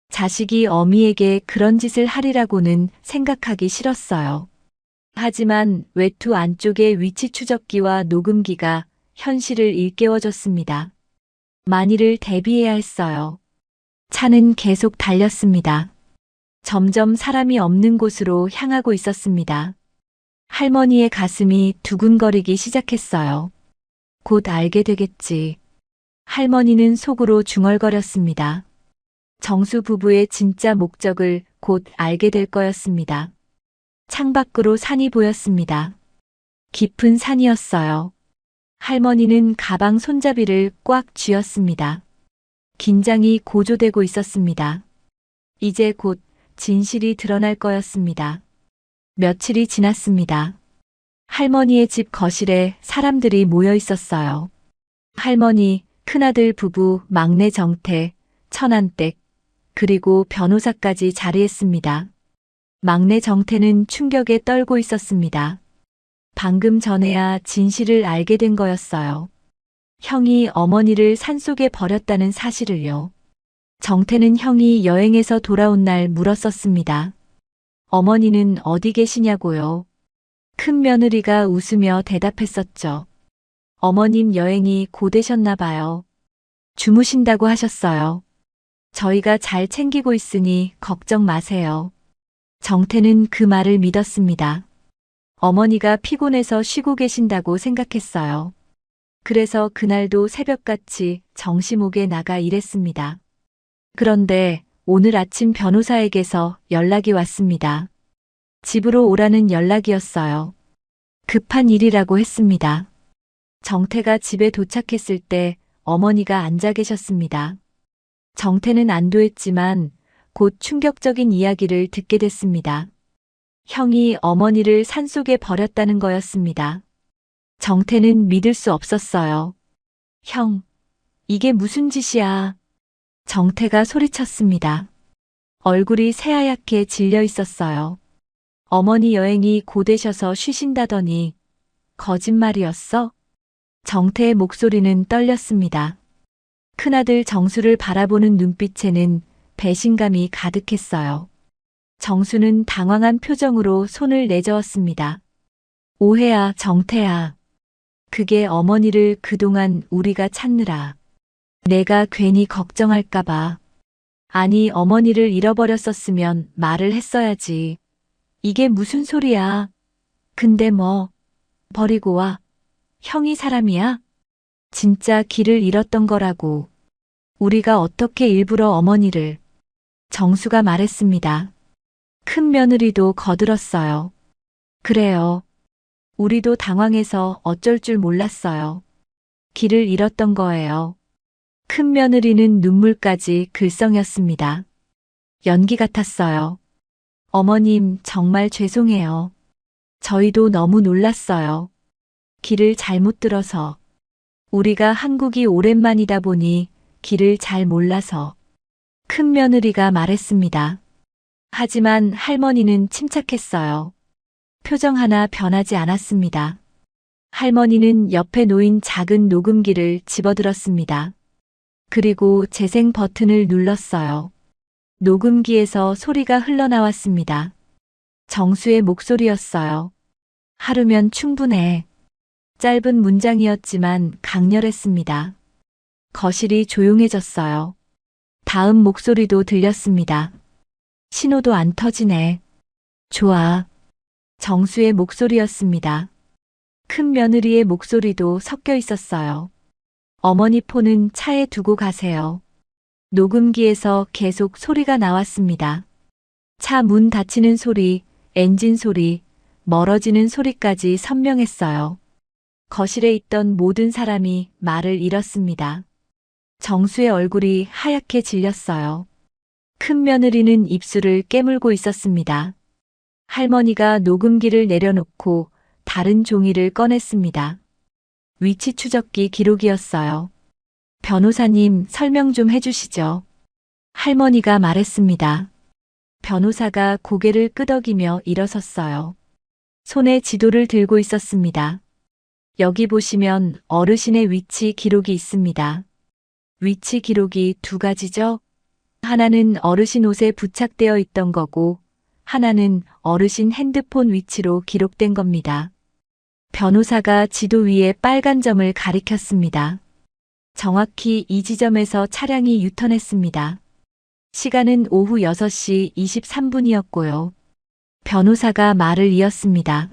자식이 어미에게 그런 짓을 하리라고는 생각하기 싫었어요. 하지만 외투 안쪽의 위치 추적기와 녹음기가 현실을 일깨워줬습니다. 만일을 대비해야 했어요. 차는 계속 달렸습니다. 점점 사람이 없는 곳으로 향하고 있었습니다. 할머니의 가슴이 두근거리기 시작했어요. 곧 알게 되겠지. 할머니는 속으로 중얼거렸습니다. 정수 부부의 진짜 목적을 곧 알게 될 거였습니다. 창밖으로 산이 보였습니다. 깊은 산이었어요. 할머니는 가방 손잡이를 꽉 쥐었습니다. 긴장이 고조되고 있었습니다. 이제 곧 진실이 드러날 거였습니다. 며칠이 지났습니다. 할머니의 집 거실에 사람들이 모여 있었어요. 할머니, 큰아들 부부, 막내 정태, 처남댁, 그리고 변호사까지 자리했습니다. 막내 정태는 충격에 떨고 있었습니다. 방금 전에야 진실을 알게 된 거였어요. 형이 어머니를 산속에 버렸다는 사실을요. 정태는 형이 여행에서 돌아온 날 물었었습니다. 어머니는 어디 계시냐고요. 큰 며느리가 웃으며 대답했었죠. 어머님 여행이 고되셨나 봐요. 주무신다고 하셨어요. 저희가 잘 챙기고 있으니 걱정 마세요. 정태는 그 말을 믿었습니다. 어머니가 피곤해서 쉬고 계신다고 생각했어요. 그래서 그날도 새벽같이 정시목에 나가 일했습니다. 그런데 오늘 아침 변호사에게서 연락이 왔습니다. 집으로 오라는 연락이었어요. 급한 일이라고 했습니다. 정태가 집에 도착했을 때 어머니가 앉아 계셨습니다. 정태는 안도했지만 곧 충격적인 이야기를 듣게 됐습니다. 형이 어머니를 산속에 버렸다는 거였습니다. 정태는 믿을 수 없었어요. 형, 이게 무슨 짓이야? 정태가 소리쳤습니다. 얼굴이 새하얗게 질려 있었어요. 어머니 여행이 고되셔서 쉬신다더니 거짓말이었어? 정태의 목소리는 떨렸습니다. 큰아들 정수를 바라보는 눈빛에는 배신감이 가득했어요. 정수는 당황한 표정으로 손을 내저었습니다. 오해야, 정태야. 그게 어머니를 그동안 우리가 찾느라 내가 괜히 걱정할까봐. 아니, 어머니를 잃어버렸었으면 말을 했어야지. 이게 무슨 소리야. 근데 뭐, 버리고 와. 형이 사람이야? 진짜 길을 잃었던 거라고. 우리가 어떻게 일부러 어머니를. 정수가 말했습니다. 큰 며느리도 거들었어요. 그래요. 우리도 당황해서 어쩔 줄 몰랐어요. 길을 잃었던 거예요. 큰 며느리는 눈물까지 글썽였습니다. 연기 같았어요. 어머님, 정말 죄송해요. 저희도 너무 놀랐어요. 길을 잘못 들어서. 우리가 한국이 오랜만이다 보니 길을 잘 몰라서. 큰 며느리가 말했습니다. 하지만 할머니는 침착했어요. 표정 하나 변하지 않았습니다. 할머니는 옆에 놓인 작은 녹음기를 집어들었습니다. 그리고 재생 버튼을 눌렀어요. 녹음기에서 소리가 흘러나왔습니다. 정수의 목소리였어요. 하루면 충분해. 짧은 문장이었지만 강렬했습니다. 거실이 조용해졌어요. 다음 목소리도 들렸습니다. 신호도 안 터지네. 좋아. 정수의 목소리였습니다. 큰 며느리의 목소리도 섞여 있었어요. 어머니 폰은 차에 두고 가세요. 녹음기에서 계속 소리가 나왔습니다. 차 문 닫히는 소리, 엔진 소리, 멀어지는 소리까지 선명했어요. 거실에 있던 모든 사람이 말을 잃었습니다. 정수의 얼굴이 하얗게 질렸어요. 큰 며느리는 입술을 깨물고 있었습니다. 할머니가 녹음기를 내려놓고 다른 종이를 꺼냈습니다. 위치 추적기 기록이었어요. 변호사님, 설명 좀 해주시죠. 할머니가 말했습니다. 변호사가 고개를 끄덕이며 일어섰어요. 손에 지도를 들고 있었습니다. 여기 보시면 어르신의 위치 기록이 있습니다. 위치 기록이 두 가지죠? 하나는 어르신 옷에 부착되어 있던 거고, 하나는 어르신 핸드폰 위치로 기록된 겁니다. 변호사가 지도 위에 빨간 점을 가리켰습니다. 정확히 이 지점에서 차량이 유턴했습니다. 시간은 오후 6시 23분이었고요. 변호사가 말을 이었습니다.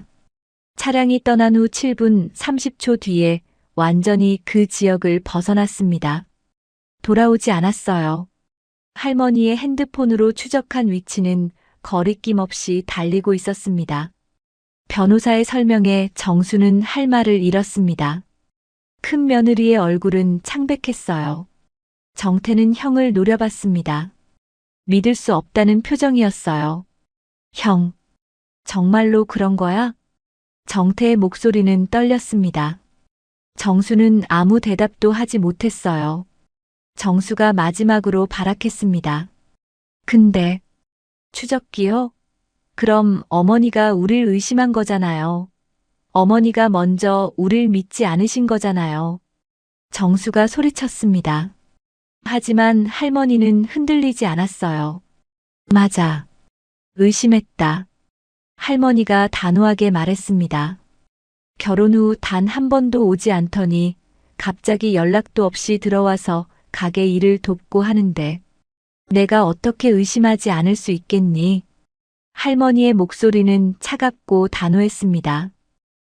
차량이 떠난 후 7분 30초 뒤에 완전히 그 지역을 벗어났습니다. 돌아오지 않았어요. 할머니의 핸드폰으로 추적한 위치는 거리낌 없이 달리고 있었습니다. 변호사의 설명에 정수는 할 말을 잃었습니다. 큰 며느리의 얼굴은 창백했어요. 정태는 형을 노려봤습니다. 믿을 수 없다는 표정이었어요. 형, 정말로 그런 거야? 정태의 목소리는 떨렸습니다. 정수는 아무 대답도 하지 못했어요. 정수가 마지막으로 발악했습니다. 근데, 추적기요? 그럼 어머니가 우릴 의심한 거잖아요. 어머니가 먼저 우릴 믿지 않으신 거잖아요. 정수가 소리쳤습니다. 하지만 할머니는 흔들리지 않았어요. 맞아. 의심했다. 할머니가 단호하게 말했습니다. 결혼 후 단 한 번도 오지 않더니 갑자기 연락도 없이 들어와서 가게 일을 돕고 하는데 내가 어떻게 의심하지 않을 수 있겠니? 할머니의 목소리는 차갑고 단호했습니다.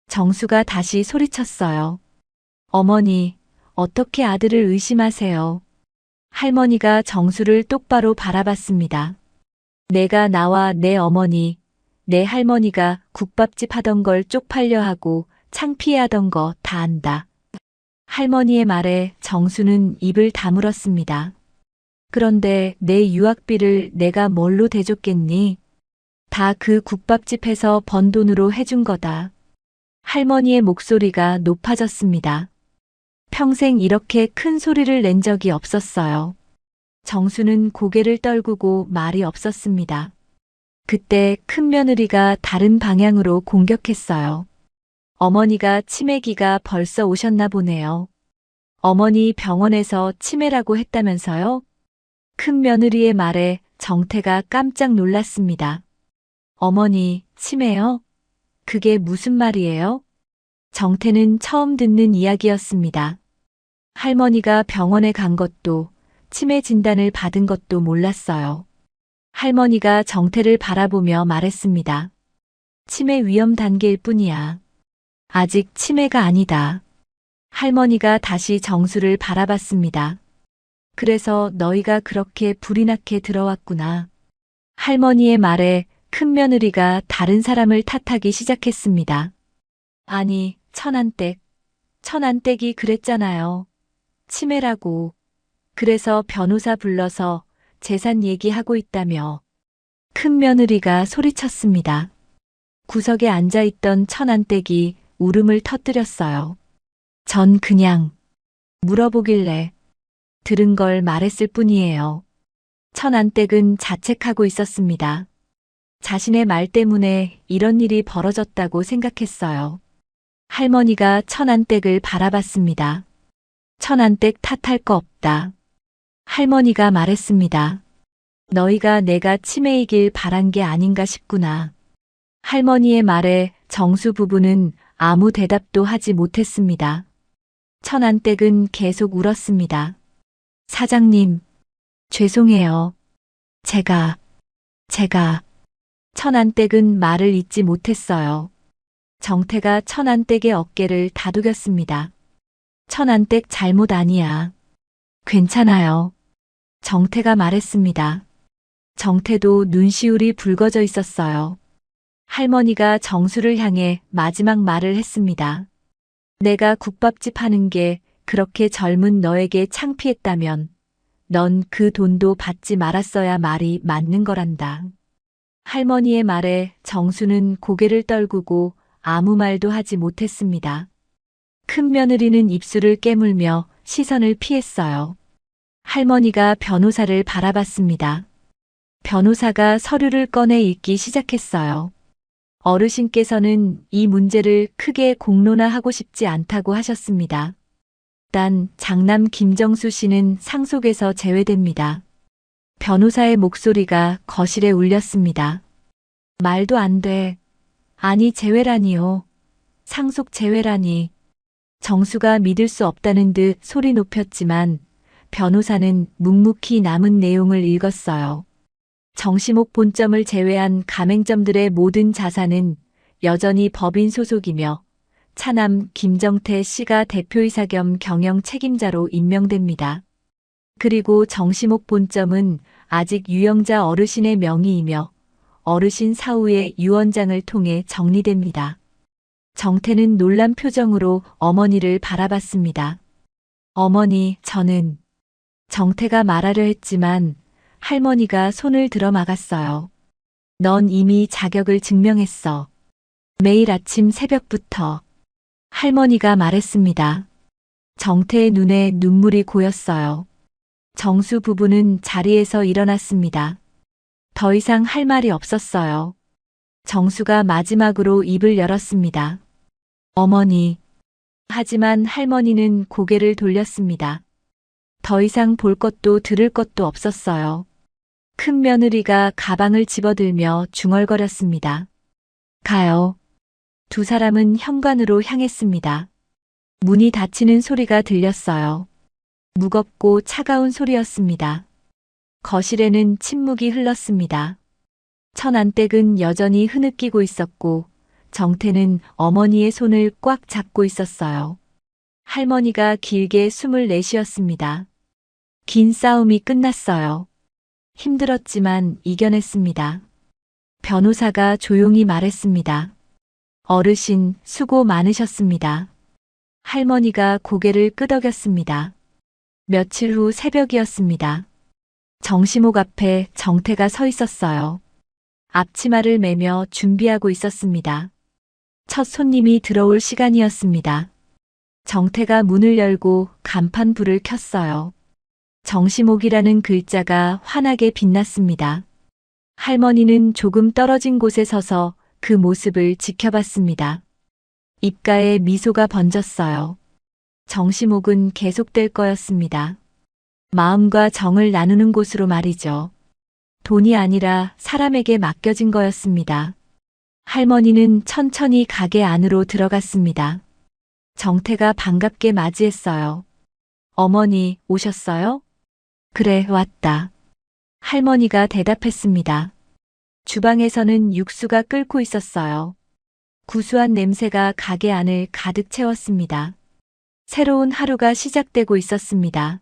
정수가 다시 소리쳤어요. 어머니, 어떻게 아들을 의심하세요? 할머니가 정수를 똑바로 바라봤습니다. 내가 나와 내 어머니, 내 할머니가 국밥집 하던 걸 쪽팔려 하고 창피해하던 거 다 안다. 할머니의 말에 정수는 입을 다물었습니다. 그런데 내 유학비를 내가 뭘로 대줬겠니? 다 그 국밥집에서 번 돈으로 해준 거다. 할머니의 목소리가 높아졌습니다. 평생 이렇게 큰 소리를 낸 적이 없었어요. 정수는 고개를 떨구고 말이 없었습니다. 그때 큰 며느리가 다른 방향으로 공격했어요. 어머니가 치매기가 벌써 오셨나 보네요. 어머니 병원에서 치매라고 했다면서요? 큰 며느리의 말에 정태가 깜짝 놀랐습니다. 어머니, 치매요? 그게 무슨 말이에요? 정태는 처음 듣는 이야기였습니다. 할머니가 병원에 간 것도 치매 진단을 받은 것도 몰랐어요. 할머니가 정태를 바라보며 말했습니다. 치매 위험 단계일 뿐이야. 아직 치매가 아니다. 할머니가 다시 정수를 바라봤습니다. 그래서 너희가 그렇게 불이 나게 들어왔구나. 할머니의 말에 큰 며느리가 다른 사람을 탓하기 시작했습니다. 아니, 천안댁이 그랬잖아요. 치매라고. 그래서 변호사 불러서 재산 얘기하고 있다며. 큰 며느리가 소리쳤습니다. 구석에 앉아있던 천안댁이 울음을 터뜨렸어요. 전 그냥 물어보길래 들은 걸 말했을 뿐이에요. 천안댁은 자책하고 있었습니다. 자신의 말 때문에 이런 일이 벌어졌다고 생각했어요. 할머니가 천안댁을 바라봤습니다. 천안댁 탓할 거 없다. 할머니가 말했습니다. 너희가 내가 치매이길 바란 게 아닌가 싶구나. 할머니의 말에 정수 부부는 아무 대답도 하지 못했습니다. 천안댁은 계속 울었습니다. 사장님, 죄송해요. 제가. 천안댁은 말을 잇지 못했어요. 정태가 천안댁의 어깨를 다독였습니다. 천안댁 잘못 아니야. 괜찮아요. 정태가 말했습니다. 정태도 눈시울이 붉어져 있었어요. 할머니가 정수를 향해 마지막 말을 했습니다. 내가 국밥집 하는 게 그렇게 젊은 너에게 창피했다면 넌 그 돈도 받지 말았어야 말이 맞는 거란다. 할머니의 말에 정수는 고개를 떨구고 아무 말도 하지 못했습니다. 큰 며느리는 입술을 깨물며 시선을 피했어요. 할머니가 변호사를 바라봤습니다. 변호사가 서류를 꺼내 읽기 시작했어요. 어르신께서는 이 문제를 크게 공론화하고 싶지 않다고 하셨습니다. 단 장남 김정수 씨는 상속에서 제외됩니다. 변호사의 목소리가 거실에 울렸습니다. 말도 안 돼. 아니 제외라니요. 상속 제외라니. 정수가 믿을 수 없다는 듯 소리 높였지만 변호사는 묵묵히 남은 내용을 읽었어요. 정시목 본점을 제외한 가맹점들의 모든 자산은 여전히 법인 소속이며 차남 김정태 씨가 대표이사 겸 경영 책임자로 임명됩니다. 그리고 정시목 본점은 아직 유영자 어르신의 명의이며 어르신 사후에 유언장을 통해 정리됩니다. 정태는 놀란 표정으로 어머니를 바라봤습니다. 어머니, 저는 정태가 말하려 했지만 할머니가 손을 들어 막았어요. 넌 이미 자격을 증명했어. 매일 아침 새벽부터. 할머니가 말했습니다. 정태의 눈에 눈물이 고였어요. 정수 부부는 자리에서 일어났습니다. 더 이상 할 말이 없었어요. 정수가 마지막으로 입을 열었습니다. 어머니. 하지만 할머니는 고개를 돌렸습니다. 더 이상 볼 것도 들을 것도 없었어요. 큰 며느리가 가방을 집어들며 중얼거렸습니다. 가요. 두 사람은 현관으로 향했습니다. 문이 닫히는 소리가 들렸어요. 무겁고 차가운 소리였습니다. 거실에는 침묵이 흘렀습니다. 천안댁은 여전히 흐느끼고 있었고 정태는 어머니의 손을 꽉 잡고 있었어요. 할머니가 길게 숨을 내쉬었습니다. 긴 싸움이 끝났어요. 힘들었지만 이겨냈습니다. 변호사가 조용히 말했습니다. 어르신, 수고 많으셨습니다. 할머니가 고개를 끄덕였습니다. 며칠 후 새벽이었습니다. 정시목 앞에 정태가 서 있었어요. 앞치마를 매며 준비하고 있었습니다. 첫 손님이 들어올 시간이었습니다. 정태가 문을 열고 간판 불을 켰어요. 정시목이라는 글자가 환하게 빛났습니다. 할머니는 조금 떨어진 곳에 서서 그 모습을 지켜봤습니다. 입가에 미소가 번졌어요. 정시목은 계속될 거였습니다. 마음과 정을 나누는 곳으로 말이죠. 돈이 아니라 사람에게 맡겨진 거였습니다. 할머니는 천천히 가게 안으로 들어갔습니다. 정태가 반갑게 맞이했어요. 어머니, 오셨어요? 그래, 왔다. 할머니가 대답했습니다. 주방에서는 육수가 끓고 있었어요. 구수한 냄새가 가게 안을 가득 채웠습니다. 새로운 하루가 시작되고 있었습니다.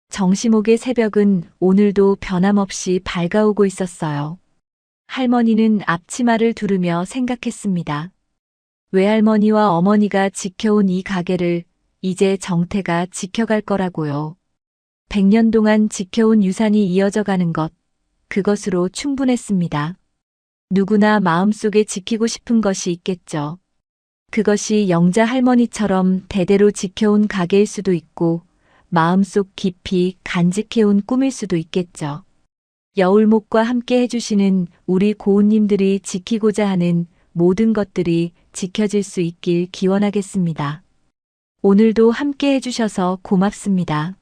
정시목의 새벽은 오늘도 변함없이 밝아오고 있었어요. 할머니는 앞치마를 두르며 생각했습니다. 외할머니와 어머니가 지켜온 이 가게를 이제 정태가 지켜갈 거라고요. 100년 동안 지켜온 유산이 이어져 가는 것, 그것으로 충분했습니다. 누구나 마음속에 지키고 싶은 것이 있겠죠. 그것이 영자 할머니처럼 대대로 지켜온 가게일 수도 있고, 마음속 깊이 간직해온 꿈일 수도 있겠죠. 여울목과 함께 해주시는 우리 고운님들이 지키고자 하는 모든 것들이 지켜질 수 있길 기원하겠습니다. 오늘도 함께 해주셔서 고맙습니다.